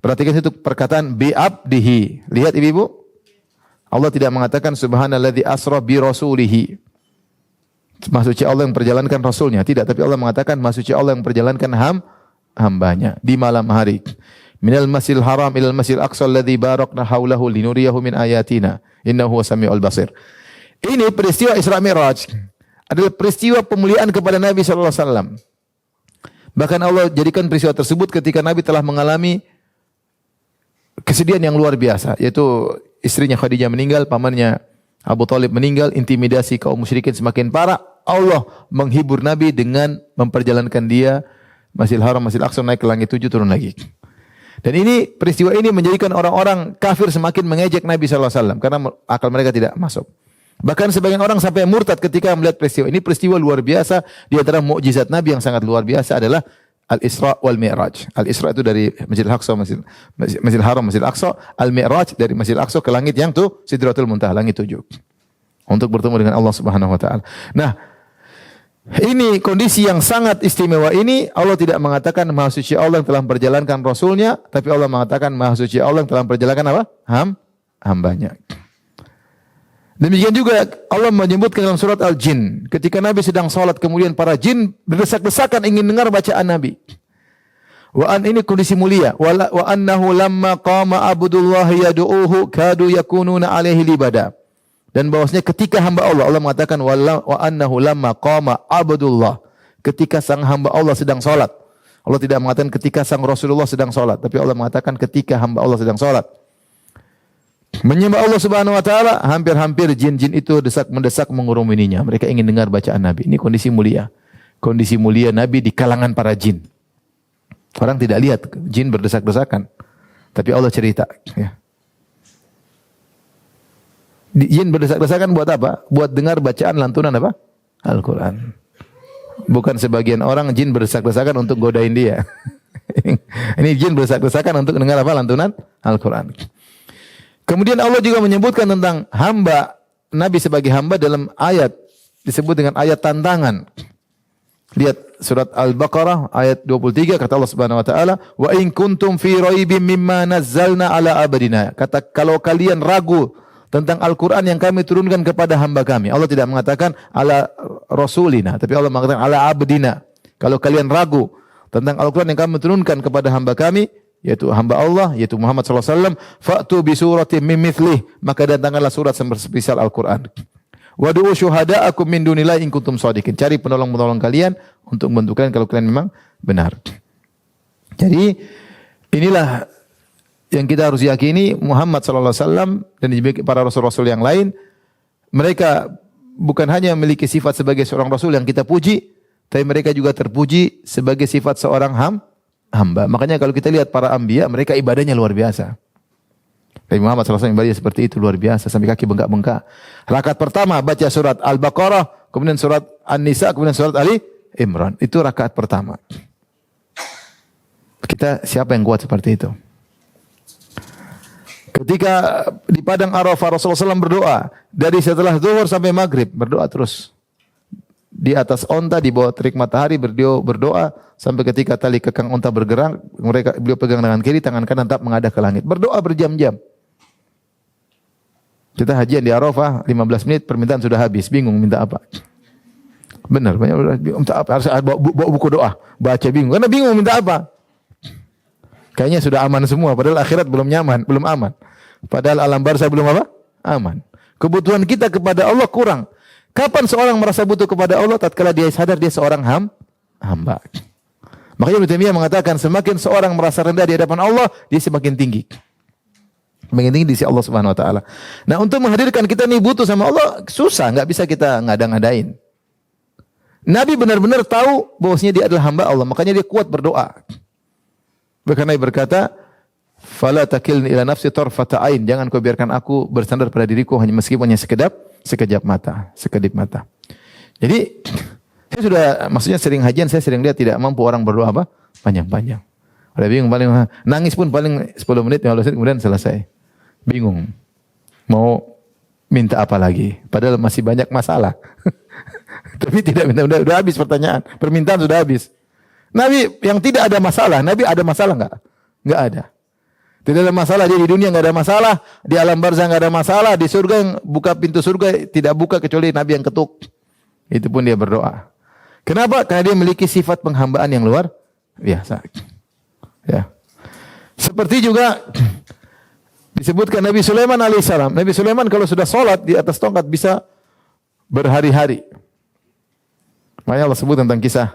[SPEAKER 1] Perhatikan itu perkataan bi abdihi. Lihat ibu-ibu. Allah tidak mengatakan subhanalladzi asra bi rasulihi. Maha suci Allah yang memperjalankan rasulnya. Tidak, tapi Allah mengatakan maha suci Allah yang memperjalankan hambanya di malam hari. Minal masjidil haram ilal masjidil aqsa alladzi barakna haulahu linuriyahu min ayatina. Innahu wasami'ul basir. Ini peristiwa Isra Mi'raj adalah peristiwa pemuliaan kepada Nabi sallallahu alaihi wasallam. Bahkan Allah jadikan peristiwa tersebut ketika Nabi telah mengalami kesedihan yang luar biasa, yaitu istrinya Khadijah meninggal, pamannya Abu Thalib meninggal, intimidasi kaum musyrikin semakin parah. Allah menghibur Nabi dengan memperjalankan dia Masjidil Haram, Masjidil Aqsa naik ke langit 7 turun lagi. Dan ini peristiwa ini menjadikan orang-orang kafir semakin mengejek Nabi sallallahu alaihi wasallam karena akal mereka tidak masuk. Bahkan sebagian orang sampai murtad ketika melihat peristiwa ini. Peristiwa luar biasa, di antara mukjizat Nabi yang sangat luar biasa adalah Al-Isra wal Mi'raj. Al-Isra itu dari Masjidil Aqsa, Masjidil Haram, Masjidil Aqsa. Al-Mi'raj dari Masjidil Aqsa ke langit yang tuh Sidratul Muntaha, langit 7. Untuk bertemu dengan Allah Subhanahu wa taala. Nah, ini kondisi yang sangat istimewa ini. Allah tidak mengatakan Maha Suci Allah yang telah memperjalankan Rasulnya, tapi Allah mengatakan Maha Suci Allah yang telah memperjalankan apa? Hambanya. Demikian juga Allah menyebutkan dalam surat Al-Jin. Ketika Nabi sedang salat, kemudian para jin berdesak-desakan ingin dengar bacaan Nabi. Ini kondisi mulia. Wa annahu lamma qama Abdullah yad'uuhu kadu yakununa alaihi libada. Dan bahwasanya ketika hamba Allah mengatakan wa annahu lamma qama Abdullah. Ketika sang hamba Allah sedang salat. Allah tidak mengatakan ketika sang Rasulullah sedang salat, tapi Allah mengatakan ketika hamba Allah sedang salat. Menyembah Allah Subhanahu wa taala, hampir-hampir jin-jin itu mendesak mengurumuninya. Mereka ingin dengar bacaan Nabi. Ini kondisi mulia. Kondisi mulia Nabi di kalangan para jin. Orang tidak lihat jin berdesak-desakan. Tapi Allah cerita, ya. Jin berdesak-desakan buat apa? Buat dengar bacaan lantunan apa? Al-Qur'an. Bukan sebagian orang jin berdesak-desakan untuk godain dia. Ini jin berdesak-desakan untuk dengar apa? Lantunan Al-Qur'an. Kemudian Allah juga menyebutkan tentang hamba Nabi sebagai hamba dalam ayat disebut dengan ayat tantangan. Lihat surat Al-Baqarah ayat 23 kata Allah Subhanahu wa taala, "Wa in kuntum fi raibim mimma nazzalna ala abdina." Kata kalau kalian ragu tentang Al-Qur'an yang kami turunkan kepada hamba kami. Allah tidak mengatakan ala rasulina, tapi Allah mengatakan ala abdina. Kalau kalian ragu tentang Al-Qur'an yang kami turunkan kepada hamba kami, yaitu hamba Allah, yaitu Muhammad sallallahu alaihi wasallam, fa'tu bi suratin min mithlih, maka datangkanlah surat semisal Al-Qur'an. Wad'u syuhada'akum min dunillahi in kuntum shadiqin. Cari penolong-penolong kalian untuk membantu kalian kalau kalian memang benar. Jadi inilah yang kita harus yakini, Muhammad sallallahu alaihi wasallam dan para rasul-rasul yang lain, mereka bukan hanya memiliki sifat sebagai seorang rasul yang kita puji, tapi mereka juga terpuji sebagai sifat seorang hamba. Makanya kalau kita lihat para anbiya, mereka ibadahnya luar biasa. Nabi Muhammad SAW ibadahnya seperti itu luar biasa sampai kaki bengkak-bengkak. Rakaat pertama baca surat Al-Baqarah, kemudian surat An-Nisa, kemudian surat Ali Imran. Itu rakaat pertama. Kita siapa yang kuat seperti itu? Ketika di padang Arafah Rasulullah SAW berdoa dari setelah zuhur sampai maghrib, berdoa terus. Di atas onta, di bawah terik matahari berdoa sampai ketika tali kekang onta bergerak, beliau pegang tangan kiri, tangan kanan tetap menghadap ke langit. Berdoa berjam-jam. Kita hajian di Arafah 15 menit permintaan sudah habis, bingung minta apa. Benar, banyak minta apa? Harus bawa buku doa, baca bingung. Karena bingung minta apa. Kayaknya sudah aman semua, padahal akhirat belum nyaman, belum aman. Padahal alam barzah belum apa? Aman. Kebutuhan kita kepada Allah kurang. Kapan seorang merasa butuh kepada Allah? Tatkala dia sadar dia seorang hamba. Makanya Ibnu Taimiyah mengatakan semakin seorang merasa rendah di hadapan Allah, dia semakin tinggi. Semakin tinggi di sisi Allah Subhanahu wa taala. Nah, untuk menghadirkan kita nih butuh sama Allah susah, enggak bisa kita ngada-ngadain. Nabi benar-benar tahu bahwasanya dia adalah hamba Allah, makanya dia kuat berdoa. Bahkan Nabi berkata, "Fala takilni ila nafsi tarfata ain." Jangan kau biarkan aku bersandar pada diriku hanya meskipun hanya sekejap mata, sekedip mata. Jadi saya sudah maksudnya sering hajian, saya sering lihat tidak mampu orang berdoa apa? Panjang-panjang. Udah bingung paling nangis pun paling 10 menit 15 menit kemudian selesai. Bingung. Mau minta apa lagi? Padahal masih banyak masalah. Tapi tidak minta, udah habis pertanyaan. Permintaan sudah habis. Nabi yang tidak ada masalah, Nabi ada masalah enggak? Enggak ada. Tidak ada masalah, dia di dunia enggak ada masalah, di alam barzah enggak ada masalah, di surga yang buka pintu surga tidak buka kecuali Nabi yang ketuk. Itu pun dia berdoa. Kenapa? Karena dia memiliki sifat penghambaan yang luar biasa. Ya. Seperti juga disebutkan Nabi Sulaiman alaihissalam. Nabi Sulaiman kalau sudah sholat di atas tongkat bisa berhari-hari. Makanya Allah sebut tentang kisah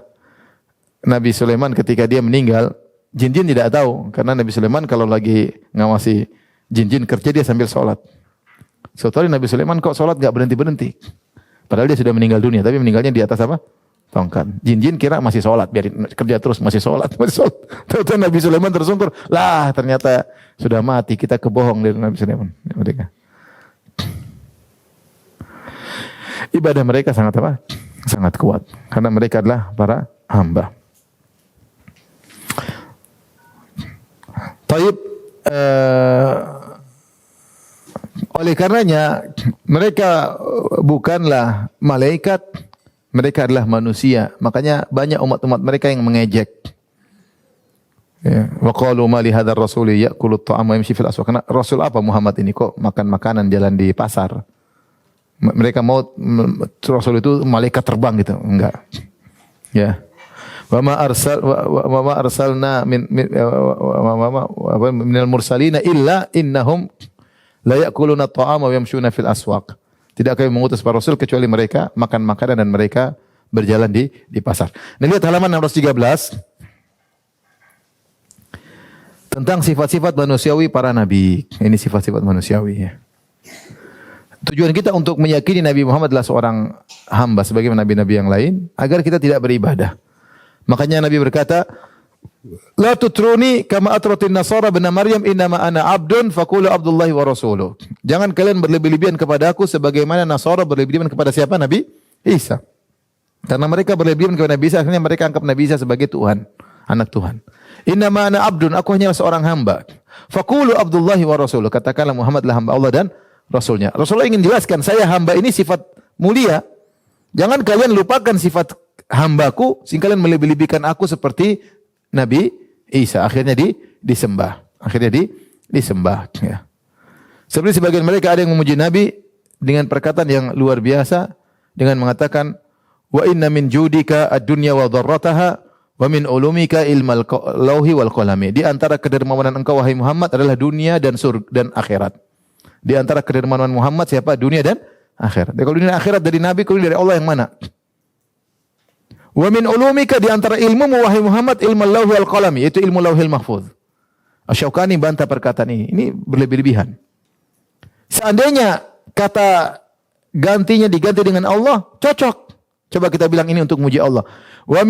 [SPEAKER 1] Nabi Sulaiman ketika dia meninggal. Jin-jin tidak tahu. Karena Nabi Sulaiman kalau lagi ngawasi jin-jin kerja dia sambil sholat. Suatu hari Nabi Sulaiman kok sholat gak berhenti-berhenti. Padahal dia sudah meninggal dunia. Tapi meninggalnya di atas apa? Tongkat. Jin-jin kira masih sholat. Biarin kerja terus masih sholat. Tahu-tahu Nabi Sulaiman tersungkur. Lah ternyata sudah mati. Kita kebohong dari Nabi Sulaiman. Mereka. Ibadah mereka sangat apa? Sangat kuat. Karena mereka adalah para hamba. Taib, oleh karenanya mereka bukanlah malaikat, mereka adalah manusia. Makanya banyak umat-umat mereka yang mengejek. Ya, wa qalu ma li hadzal rasuli ya'kulu at-ta'ama wa yamshi fil aswaq. Karena Rasul apa Muhammad ini kok makan makanan jalan di pasar? Mereka mau Rasul itu malaikat terbang gitu, enggak. Ya. Wa ma arsalna minal mursalina illa innahum la ya'kuluna at-ta'ama wa yamshuna fil aswaq. Tidak kami mengutus para rasul kecuali mereka makan makanan dan mereka berjalan di pasar. Nah, lihat halaman 613 tentang sifat-sifat manusiawi para nabi. Ini sifat-sifat manusiawi ya. Tujuan kita untuk meyakini Nabi Muhammad adalah seorang hamba sebagaimana nabi-nabi yang lain agar kita tidak beribadah. Makanya Nabi berkata, la tutruni kama atratin nasara bin Maryam innama ana abdun faqulu abdullahi wa rasuluh. Jangan kalian berlebih-lebihan kepada aku sebagaimana Nasara berlebih-lebihan kepada siapa? Nabi Isa. Karena mereka berlebih-lebihan kepada Nabi Isa, akhirnya mereka anggap Nabi Isa sebagai Tuhan, anak Tuhan. Innama ana abdun, aku hanyalah seorang hamba. Faqulu abdullahi wa rasuluh. Katakanlah Muhammad adalah hamba Allah dan Rasulnya. Rasulullah ingin jelaskan, saya hamba ini sifat mulia. Jangan kalian lupakan sifat hambaku, sehingga kalian melebih-lebihkan aku seperti Nabi Isa. Akhirnya disembah. Disembah. Ya. Seperti sebagian mereka ada yang memuji Nabi dengan perkataan yang luar biasa, dengan mengatakan, wa inna min judika ad-dunya wa dharrataha, wa min ulumika ilmal lauhi wal qalami. Di antara kedermawanan engkau wahai Muhammad adalah dunia dan surga dan akhirat. Di antara kedermawanan Muhammad siapa? Dunia dan akhirat. Jadi kalau dunia akhirat dari Nabi, kalau dari Allah yang mana? Wa min ulumika, di antara ilmu wahai Muhammad ilmu lauhi wal qalami, yaitu ilmu lauhil mahfuz. Asy-Syaukani bantah perkataan ini. Ini berlebih-lebihan. Seandainya kata gantinya diganti dengan Allah, cocok. Coba kita bilang ini untuk muji Allah. Wa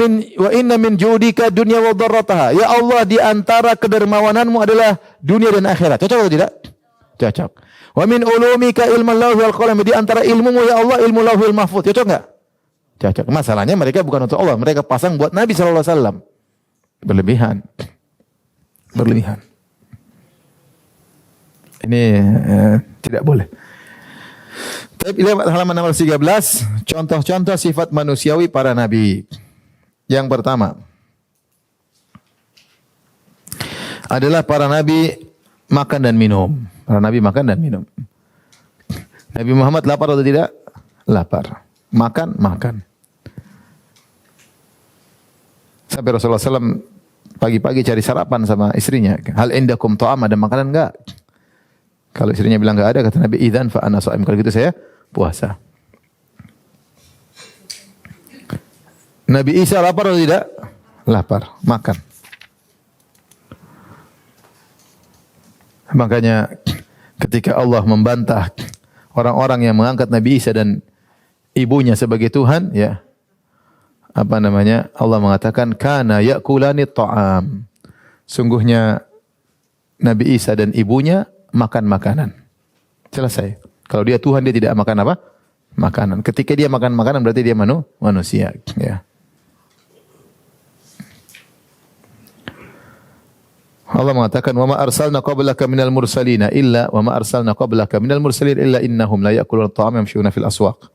[SPEAKER 1] inna min judika dunya wa dharrataha. Ya Allah, di antara kedermawananmu adalah dunia dan akhirat. Cocok atau tidak? Cocok. Wa min ulumika ilmu lauhi wal qalami, di antara ilmumu ya Allah ilmu lauhil mahfuz. Cocok enggak? Cocok. Masalahnya mereka bukan untuk Allah, mereka pasang buat Nabi sallallahu alaihi wasallam. Berlebihan. Ini tidak boleh. Tapi lihat halaman nomor 13, contoh-contoh sifat manusiawi para nabi. Yang pertama adalah para nabi makan dan minum. Para nabi makan dan minum. Nabi Muhammad lapar atau tidak? Lapar. Makan. Sampai Rasulullah SAW pagi-pagi cari sarapan sama istrinya. Hal indakum ta'am, ada makanan enggak? Kalau istrinya bilang enggak ada, kata Nabi, idzan fa ana shaim. Kalau gitu saya puasa. Nabi Isa lapar atau tidak? Lapar, makan. Makanya ketika Allah membantah orang-orang yang mengangkat Nabi Isa dan ibunya sebagai Tuhan, ya, Allah mengatakan kana yakulani ta'am. Sungguhnya Nabi Isa dan ibunya makan makanan. Selesai. Kalau dia Tuhan, dia tidak makan apa? Makanan. Ketika dia makan makanan berarti dia manusia, ya. Allah mengatakan, "Wa ma arsalna qablaka minal mursalina illa wa ma arsalna qablaka minal mursalin illa innahum la ya'kuluna at-ta'ama yamshuna fil aswaq."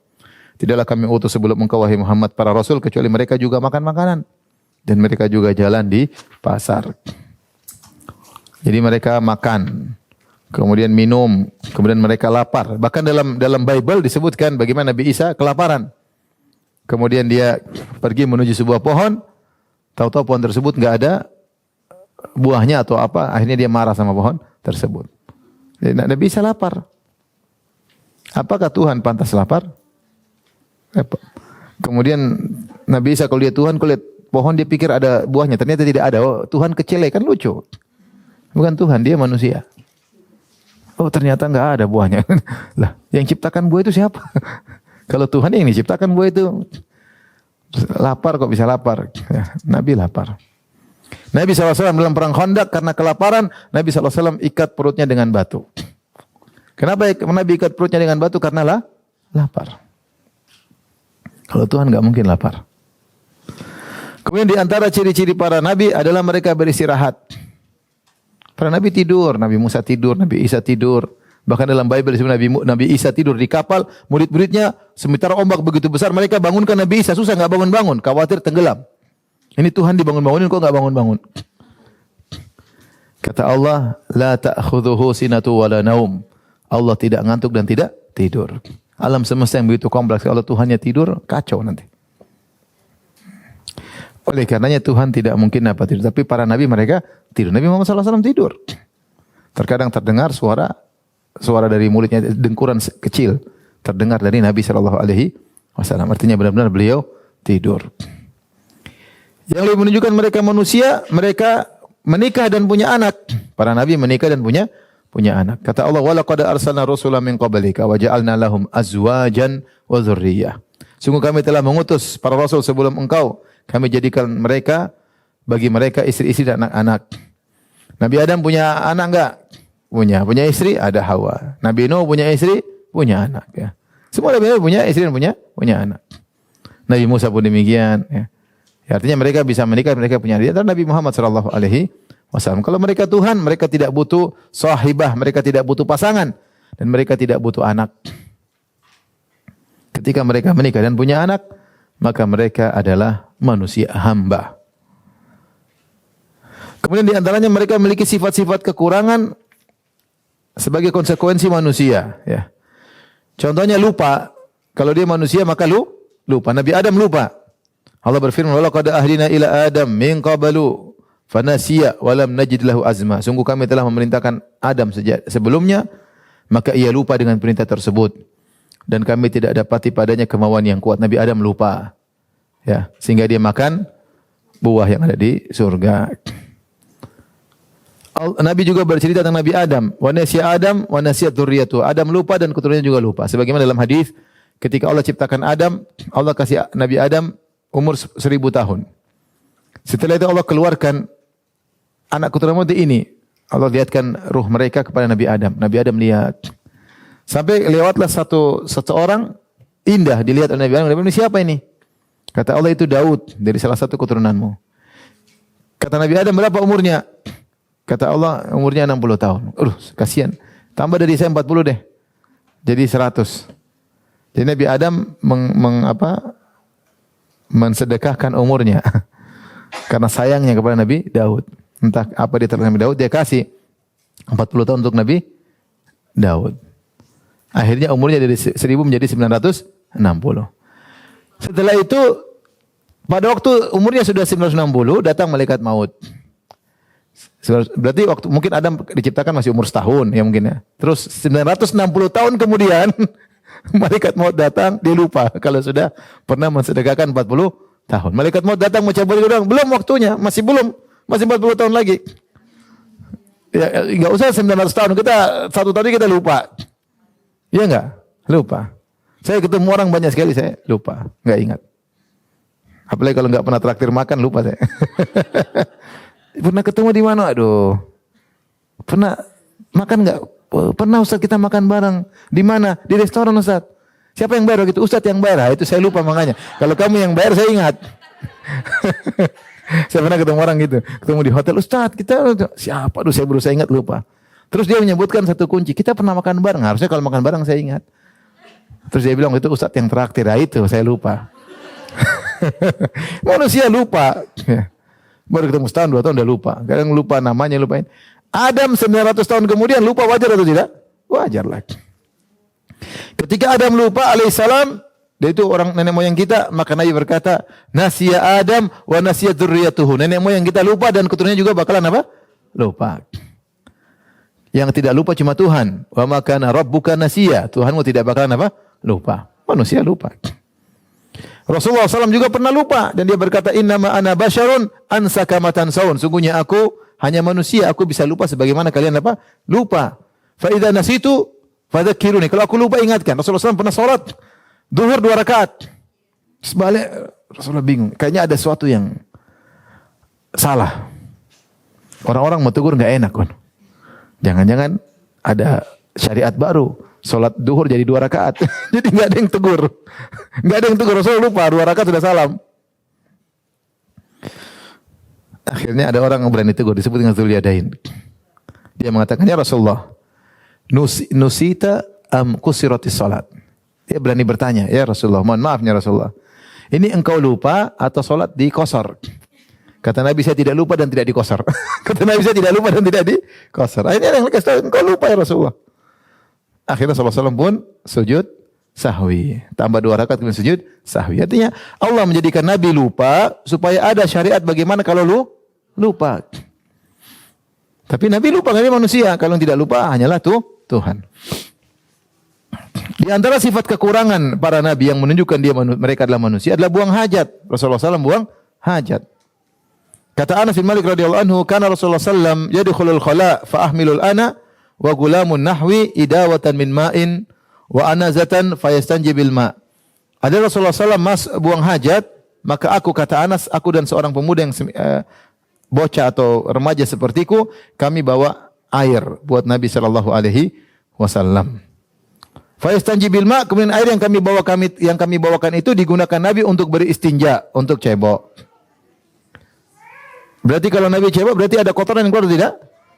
[SPEAKER 1] Tidaklah kami utus sebelum engkau wahai Muhammad para rasul kecuali mereka juga makan makanan dan mereka juga jalan di pasar. Jadi mereka makan, kemudian minum, kemudian mereka lapar. Bahkan dalam Bible disebutkan bagaimana Nabi Isa kelaparan. Kemudian dia pergi menuju sebuah pohon, tahu-tahu pohon tersebut enggak ada buahnya atau apa, akhirnya dia marah sama pohon tersebut. Jadi Nabi Isa lapar. Apakah Tuhan pantas lapar? Kemudian Nabi Isa kalau dia Tuhan, kalau lihat pohon dia pikir ada buahnya, ternyata tidak ada. Oh, Tuhan kecil, kan lucu. Bukan Tuhan, dia manusia. Oh, ternyata enggak ada buahnya. Lah, yang ciptakan buah itu siapa? Kalau Tuhan yang diciptakan buah itu. Lapar kok bisa lapar? Ya, Nabi lapar. Nabi SAW dalam perang Khandaq karena kelaparan, Nabi SAW ikat perutnya dengan batu. Kenapa Nabi ikat perutnya dengan batu? Karena lapar. Kalau Tuhan enggak mungkin lapar. Kemudian di antara ciri-ciri para nabi adalah mereka beristirahat. Para nabi tidur, Nabi Musa tidur, Nabi Isa tidur. Bahkan dalam Bible disebut Nabi Isa tidur di kapal, murid-muridnya sementara ombak begitu besar, mereka bangunkan Nabi Isa, susah enggak bangun-bangun, khawatir tenggelam. Ini Tuhan dibangun-bangunin kok enggak bangun-bangun. Kata Allah, la ta'khudhuhu sinatu wala naum. Allah tidak ngantuk dan tidak tidur. Alam semesta yang begitu kompleks, kalau Tuhannya tidur, kacau nanti. Oleh karenanya Tuhan tidak mungkin apa tidur. Tapi para nabi mereka tidur. Nabi Muhammad SAW tidur. Terkadang terdengar suara dari mulutnya, dengkuran kecil. Terdengar dari Nabi SAW. Artinya benar-benar beliau tidur. Yang lebih menunjukkan mereka manusia, mereka menikah dan punya anak. Para nabi menikah dan punya anak. Kata Allah, "Walaqad arsalna rusulan min qablika wa ja'alna lahum azwajan wa dzurriyyah." Sungguh kami telah mengutus para rasul sebelum engkau. Kami jadikan bagi mereka istri-istri dan anak-anak. Nabi Adam punya anak enggak? Punya. Punya istri? Ada Hawa. Nabi Nuh punya istri? Punya anak. Ya. Semua Nabi punya istri dan punya anak. Nabi Musa pun demikian. Ya. Artinya mereka bisa menikah, mereka punya anak. Dan Nabi Muhammad SAW. Kalau mereka Tuhan, mereka tidak butuh sahibah, mereka tidak butuh pasangan. Dan mereka tidak butuh anak. Ketika mereka menikah dan punya anak, maka mereka adalah manusia hamba. Kemudian di antaranya mereka memiliki sifat-sifat kekurangan sebagai konsekuensi manusia. Ya. Contohnya lupa. Kalau dia manusia maka lupa. Nabi Adam lupa. Allah berfirman, "Walaqad ahdina ila Adam min qablu fanasiya wa lam najid lahu azma." Sungguh kami telah memerintahkan Adam sebelumnya, maka ia lupa dengan perintah tersebut. Dan kami tidak dapati padanya kemauan yang kuat. Nabi Adam lupa. Ya, sehingga dia makan buah yang ada di surga. Nabi juga bercerita tentang Nabi Adam. Wa nasiya Adam wa nasiyat dzurriyyatu. Adam lupa dan keturunannya juga lupa. Sebagaimana dalam hadis ketika Allah ciptakan Adam, Allah kasih Nabi Adam umur 1000 tahun. Setelah itu Allah keluarkan anak keturunan ini. Allah lihatkan ruh mereka kepada Nabi Adam. Nabi Adam lihat. Sampai lewatlah seorang indah dilihat oleh Nabi Adam. Nabi Adam, siapa ini? Kata Allah, itu Daud dari salah satu keturunanmu. Kata Nabi Adam, berapa umurnya? Kata Allah, umurnya 60 tahun. Kasihan. Tambah dari saya 40 deh. Jadi 100. Jadi Nabi Adam mensedekahkan umurnya. Karena sayangnya kepada Nabi Daud. Entah apa dia terhadap Nabi Daud, dia kasih 40 tahun untuk Nabi Daud. Akhirnya umurnya dari 1000 menjadi 960. Setelah itu, pada waktu umurnya sudah 960, datang malaikat maut. Berarti waktu mungkin Adam diciptakan masih umur setahun ya mungkin ya. Terus 960 tahun kemudian malaikat maut datang, dia lupa kalau sudah pernah mensedekahkan 40 tahun. Malaikat maut datang mau cabut orang, belum waktunya, masih 40 tahun lagi. Ya enggak usah 900 tahun, kita 1 tahun kita lupa. Iya enggak? Lupa. Saya ketemu orang banyak sekali saya lupa, enggak ingat. Apalagi kalau enggak pernah traktir makan lupa saya. Pernah ketemu di mana? Aduh. Pernah makan enggak? Pernah Ustaz kita makan bareng. Di mana? Di restoran Ustaz. Siapa yang bayar gitu? Ustadz yang bayar. Itu saya lupa makanya. Kalau kamu yang bayar saya ingat. Saya pernah ketemu orang gitu. Ketemu di hotel, Ustadz kita siapa? Aduh saya berusaha ingat lupa. Terus dia menyebutkan satu kunci. Kita pernah makan bareng. Harusnya kalau makan bareng saya ingat. Terus dia bilang itu Ustadz yang traktir. Itu saya lupa. Manusia lupa. Baru ketemu setahun 2 tahun udah lupa. Kadang lupa namanya, lupain. Adam 900 tahun kemudian lupa, wajar atau tidak? Wajar lagi. Ketika Adam lupa alaihissalam, dia itu orang nenek moyang kita, maka Nabi berkata, nasiya Adam wa nasiya dzurriyyatuhu. Nenek moyang kita lupa dan keturunannya juga bakalan apa? Lupa. Yang tidak lupa cuma Tuhan. Wa ma kana rabbuka nasiya. Tuhanmu tidak bakalan apa? Lupa. Manusia lupa. Rasulullah SAW juga pernah lupa dan dia berkata innama ana basyarun ansaka matan saun. Sungguhnya aku hanya manusia, aku bisa lupa sebagaimana kalian apa? Lupa. Fa idza nasitu fadzakiruni. Kalau aku lupa ingatkan. Rasulullah SAW pernah salat zuhur 2 rakaat. Sebalik Rasulullah bingung, kayaknya ada sesuatu yang salah. Orang-orang mau tegur enggak enak kan. Jangan-jangan ada syariat baru. Salat duhur jadi 2 rakaat. Jadi enggak ada yang tegur. Enggak ada yang tegur. Rasul lupa 2 rakaat sudah salam. Akhirnya ada orang yang berani tegur, disebut dengan Dzuliyadain. Dia mengatakan, "Ya Rasulullah, nusita am kusiratis salat?" Dia berani bertanya, "Ya Rasulullah, mohon maaf ya Rasulullah. Ini engkau lupa atau salat dikosor?" Kata Nabi, "Saya tidak lupa dan tidak dikosor." Kata Nabi, "Saya tidak lupa dan tidak dikosor." Akhirnya yang kasih tahu, "Engkau lupa ya Rasulullah." Akhirnya Rasulullah SAW pun sujud sahwi. Tambah 2 rakaat kemudian sujud sahwi. Artinya Allah menjadikan Nabi lupa supaya ada syariat bagaimana kalau lupa. Tapi Nabi lupa, Nabi manusia. Kalau tidak lupa hanyalah Tuhan. Di antara sifat kekurangan para Nabi yang menunjukkan mereka adalah manusia adalah buang hajat. Rasulullah SAW buang hajat. Kata Anas bin Malik radhiyallahu anhu, "Kana Rasulullah SAW yadkhulul khala fa ahmilul ana wa gulamun nahwi idawatan min ma'in wa anazatan fayastanji bil ma." Ada Rasulullah SAW buang hajat, maka aku, kata Anas, aku dan seorang pemuda yang bocah atau remaja sepertiku, kami bawa air buat Nabi sallallahu alaihi wasallam. Fayastanji bil ma, kemudian air yang kami bawakan itu digunakan Nabi untuk beristinja, untuk cebok. Berarti kalau Nabi cebok berarti ada kotoran yang keluar tidak?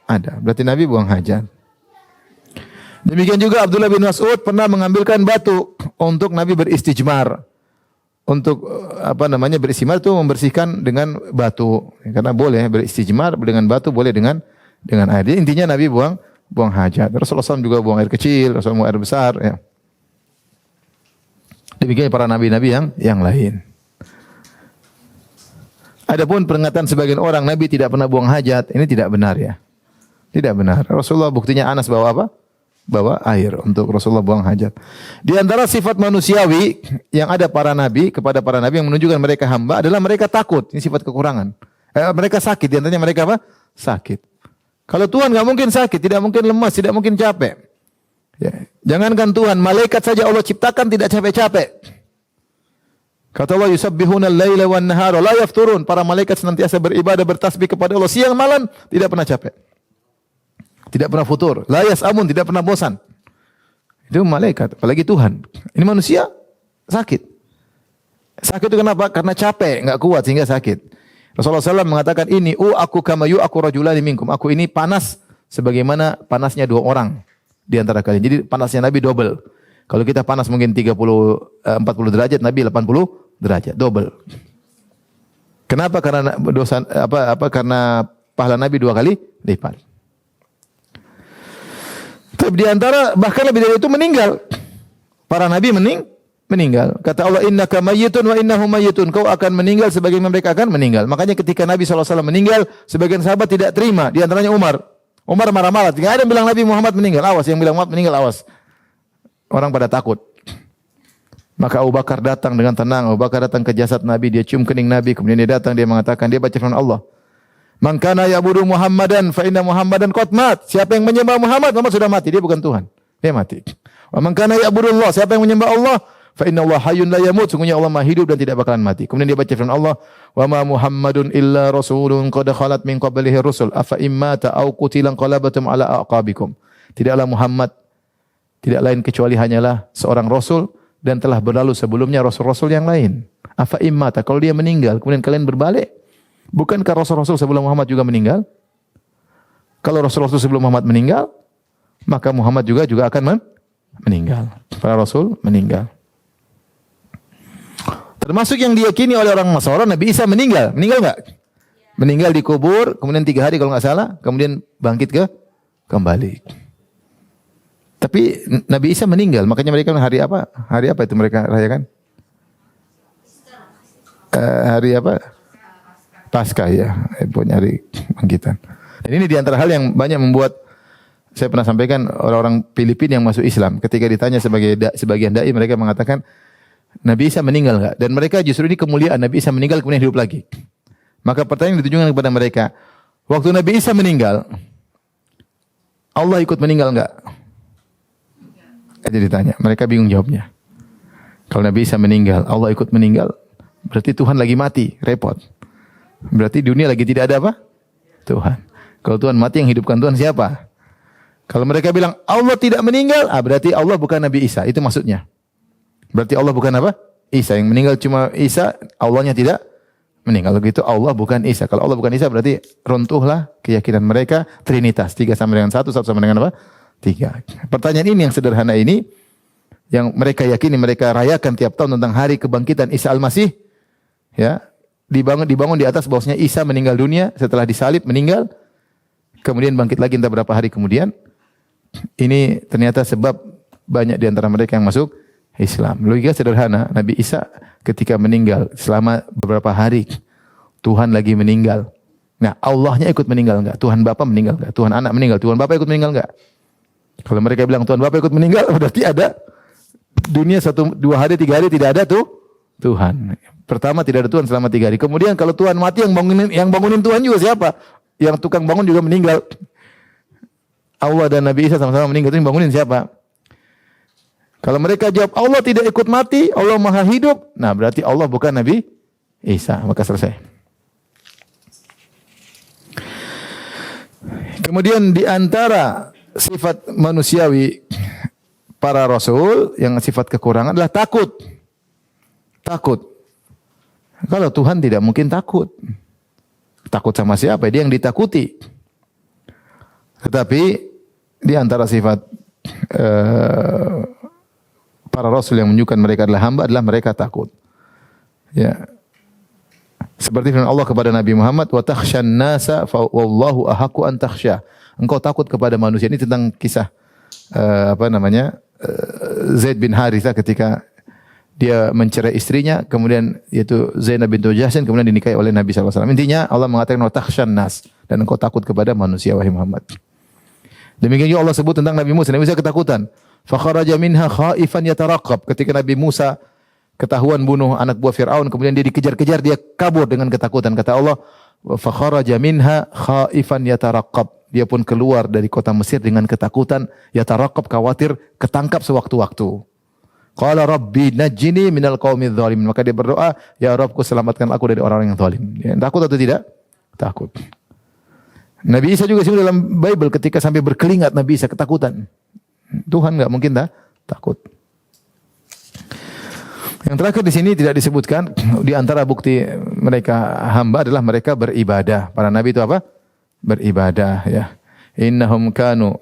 [SPEAKER 1] Ada. Berarti Nabi buang hajat. Demikian juga Abdullah bin Mas'ud pernah mengambilkan batu untuk Nabi beristijmar. Untuk beristimar itu membersihkan dengan batu. Karena boleh beristijmar dengan batu, boleh dengan air. Jadi intinya Nabi buang hajat. Rasulullah SAW juga buang air kecil, Rasulullah buang air besar. Ya. Demikian para nabi-nabi yang lain. Adapun peringatan sebagian orang Nabi tidak pernah buang hajat, ini tidak benar ya. Tidak benar. Rasulullah buktinya Anas bawa apa? Bawa air untuk Rasulullah buang hajat. Di antara sifat manusiawi yang ada kepada para nabi yang menunjukkan mereka hamba adalah mereka takut. Ini sifat kekurangan. Mereka sakit. Di antaranya mereka apa? Sakit. Kalau Tuhan nggak mungkin sakit, tidak mungkin lemas, tidak mungkin capek. Ya. Jangankan Tuhan, malaikat saja Allah ciptakan tidak capek-capek. Kata Allah, yusabbihuna al-laila wan nahara la yafturun. Para malaikat senantiasa beribadah, bertasbih kepada Allah siang malam, tidak pernah capek. Tidak pernah futur. La yas'amun, tidak pernah bosan. Itu malaikat, apalagi Tuhan. Ini manusia sakit. Sakit itu kenapa? Karena capek, enggak kuat sehingga sakit. Rasulullah SAW mengatakan ini, aku kama aku rajulani minkum. Aku ini panas sebagaimana panasnya 2 orang di antara kalian. Jadi panasnya Nabi double. Kalau kita panas mungkin 40 derajat, Nabi 80 derajat, double. Kenapa? Karena karena pahala Nabi 2 kali lipat. Tapi di antara bahkan lebih dari itu meninggal. Para nabi meninggal. Kata Allah, innaka mayyitun wa innahum mayyitun. Kau akan meninggal sebagaimana mereka akan meninggal. Makanya ketika Nabi SAW meninggal, sebagian sahabat tidak terima. Di antaranya Umar. Umar marah-marah. Tidak ada yang bilang Nabi Muhammad meninggal. Awas, yang bilang Muhammad meninggal, awas. Orang pada takut. Maka Abu Bakar datang dengan tenang. Abu Bakar datang ke jasad Nabi. Dia cium kening Nabi. Kemudian dia datang. Dia mengatakan, dia baca firman Allah. Man kana ya'budu Muhammadan fa inna Muhammadan qad mat. Siapa yang menyembah Muhammad, Muhammad sudah mati. Dia bukan Tuhan. Dia mati. Wa man kana ya'budu Allah. Siapa yang menyembah Allah, fa inna Allah hayyun la yamut. Sungguhnya Allah Maha hidup dan tidak bakalan mati. Kemudian dia baca firman Allah, wa ma Muhammadun illa rasulun qad khalat min qablihi rusul afa immata aw qutila qalabatum ala aqabikum. Tidaklah Muhammad tidak lain kecuali hanyalah seorang rasul dan telah berlalu sebelumnya rasul-rasul yang lain. Afa immata, kalau dia meninggal kemudian kalian berbalik, bukankah rasul-rasul sebelum Muhammad juga meninggal? Kalau rasul-rasul sebelum Muhammad meninggal, maka Muhammad juga akan meninggal. Para rasul meninggal. Termasuk yang diyakini oleh orang Nasara, Nabi Isa meninggal. Meninggal enggak? Meninggal dikubur, kemudian 3 hari kalau enggak salah, kemudian bangkit kembali. Tapi Nabi Isa meninggal, makanya mereka hari apa? Hari apa itu mereka rayakan? Hari apa? Paskah ya, punya hari bangkitan. Dan ini di antara hal yang banyak membuat, saya pernah sampaikan, orang-orang Filipina yang masuk Islam, ketika ditanya sebagian dai, mereka mengatakan Nabi Isa meninggal enggak? Dan mereka justru ini kemuliaan, Nabi Isa meninggal kemudian hidup lagi. Maka pertanyaan yang ditujukan kepada mereka, waktu Nabi Isa meninggal, Allah ikut meninggal enggak? Jadi ditanya, mereka bingung jawabnya. Kalau Nabi Isa meninggal, Allah ikut meninggal, berarti Tuhan lagi mati, repot. Berarti dunia lagi tidak ada apa? Tuhan. Kalau Tuhan mati, yang hidupkan Tuhan siapa? Kalau mereka bilang Allah tidak meninggal, berarti Allah bukan Nabi Isa, itu maksudnya. Berarti Allah bukan apa? Isa. Yang meninggal cuma Isa, Allahnya tidak meninggal. Kalau gitu Allah bukan Isa. Kalau Allah bukan Isa berarti runtuhlah keyakinan mereka Trinitas. 3 sama dengan 1, 1 sama dengan apa? 3. Pertanyaan ini yang sederhana ini, yang mereka yakini, mereka rayakan tiap tahun tentang hari kebangkitan Isa Al-Masih, ya, dibangun di atas bahwasanya Isa meninggal dunia setelah disalib, meninggal, kemudian bangkit lagi entah berapa hari kemudian. Ini ternyata sebab banyak di antara mereka yang masuk Islam. Logika sederhana, Nabi Isa ketika meninggal selama beberapa hari, Tuhan lagi meninggal. Nah, Allahnya ikut meninggal enggak? Tuhan Bapa meninggal enggak? Tuhan Anak meninggal? Tuhan Bapa ikut meninggal enggak? Kalau mereka bilang Tuhan Bapa ikut meninggal, berarti ada dunia 1, 2 hari, 3 hari tidak ada Tuhan. Pertama tidak ada Tuhan selama 3 hari. Kemudian kalau Tuhan mati, yang bangunin Tuhan juga siapa? Yang tukang bangun juga meninggal. Allah dan Nabi Isa sama-sama meninggal, itu yang bangunin siapa? Kalau mereka jawab Allah tidak ikut mati, Allah Maha hidup, nah berarti Allah bukan Nabi Isa, maka selesai. Kemudian di antara sifat manusiawi para rasul yang sifat kekurangan adalah takut. Takut. Kalau Tuhan tidak mungkin takut. Takut sama siapa? Dia yang ditakuti. Tetapi di antara sifat para rasul yang menunjukkan mereka adalah hamba adalah mereka takut. Ya. Seperti firman Allah kepada Nabi Muhammad, "Wa takhshan nasa fa wallahu ahaqqu an takhsha." Engkau takut kepada manusia. Ini tentang kisah Zaid bin Harithah ketika dia mencerai istrinya, kemudian yaitu Zainab bintu Jahsy, kemudian dinikahi oleh Nabi SAW. Intinya Allah mengatakan wa takhshan nas, dan engkau takut kepada manusia wahai Muhammad. Demikian juga Allah sebut tentang Nabi Musa. Nabi Musa ketakutan. Fa kharaja minha khaifan yataraqab. Ketika Nabi Musa ketahuan bunuh anak buah Fir'aun, kemudian dia dikejar-kejar, dia kabur dengan ketakutan. Kata Allah, fa kharaja minha khaifan yataraqab. Dia pun keluar dari kota Mesir dengan ketakutan, yataraqab, khawatir ketangkap sewaktu-waktu. Qala rabbi najjini minal qaumidz zalimin. Maka dia berdoa, ya Rabbku selamatkan aku dari orang-orang yang zalim. Ya, takut atau tidak? Takut. Nabi Isa juga disebut dalam Bible ketika sampai berkeringat Nabi Isa ketakutan. Tuhan enggak mungkin takut. Yang terakhir di sini tidak disebutkan, di antara bukti mereka hamba adalah mereka beribadah. Para nabi itu apa? Beribadah, ya. Innahum kanu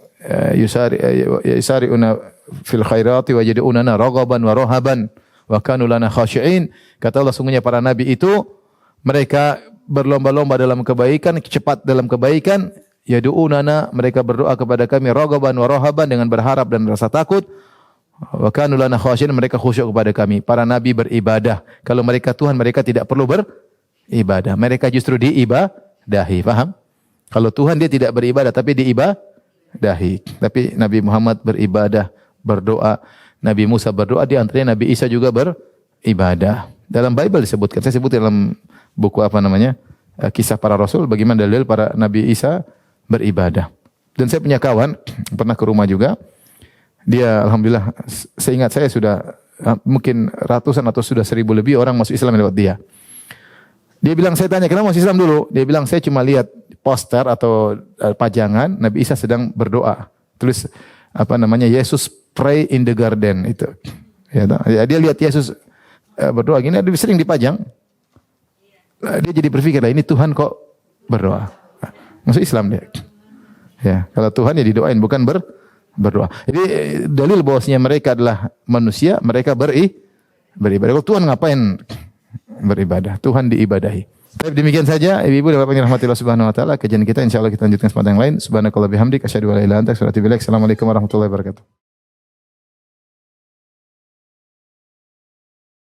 [SPEAKER 1] yusari'una fil khairati wa yad'unana raghaban wa rahaban wa kanu lana khashi'in. Kata Allah, sungguhnya para nabi itu mereka berlomba-lomba dalam kebaikan, cepat dalam kebaikan, yad'unana, mereka berdoa kepada kami raghaban wa rahaban, dengan berharap dan rasa takut. Wa kanu lana khashi'in, mereka khusyuk kepada kami. Para nabi beribadah. Kalau mereka Tuhan, mereka tidak perlu beribadah. Mereka justru diibadahi. Paham? Kalau Tuhan dia tidak beribadah tapi diibadahi. Tapi Nabi Muhammad beribadah, berdoa. Nabi Musa berdoa, di antaranya Nabi Isa juga beribadah. Dalam Bible disebutkan, saya sebut dalam buku Kisah Para Rasul, bagaimana dalil para Nabi Isa beribadah. Dan saya punya kawan, pernah ke rumah juga. Dia alhamdulillah, seingat saya sudah mungkin ratusan atau sudah 1000 lebih orang masuk Islam lewat dia. Dia bilang, saya tanya, kenapa masuk Islam dulu? Dia bilang, saya cuma lihat poster atau pajangan Nabi Isa sedang berdoa. Tulis Yesus pray in the garden itu. Ya, dia lihat Yesus berdoa gini, dia sering dipajang. Dia jadi berpikir, ini Tuhan kok berdoa. Masuk Islam dia. Ya, kalau Tuhan ya didoain, bukan berdoa. Jadi dalil bahwasanya mereka adalah manusia, mereka beribadah. Kalau Tuhan ngapain beribadah? Tuhan diibadahi. Baik, demikian saja ibu-ibu dan bapak yang rahmati Allah Subhanahu wa taala kajian kita, insyaallah kita lanjutkan kesempatan yang lain. Subhanakallah bihamdik asyhadu an la ilaha illa anta astaghfiruka wa atubu ilaik. Assalamualaikum warahmatullahi wabarakatuh.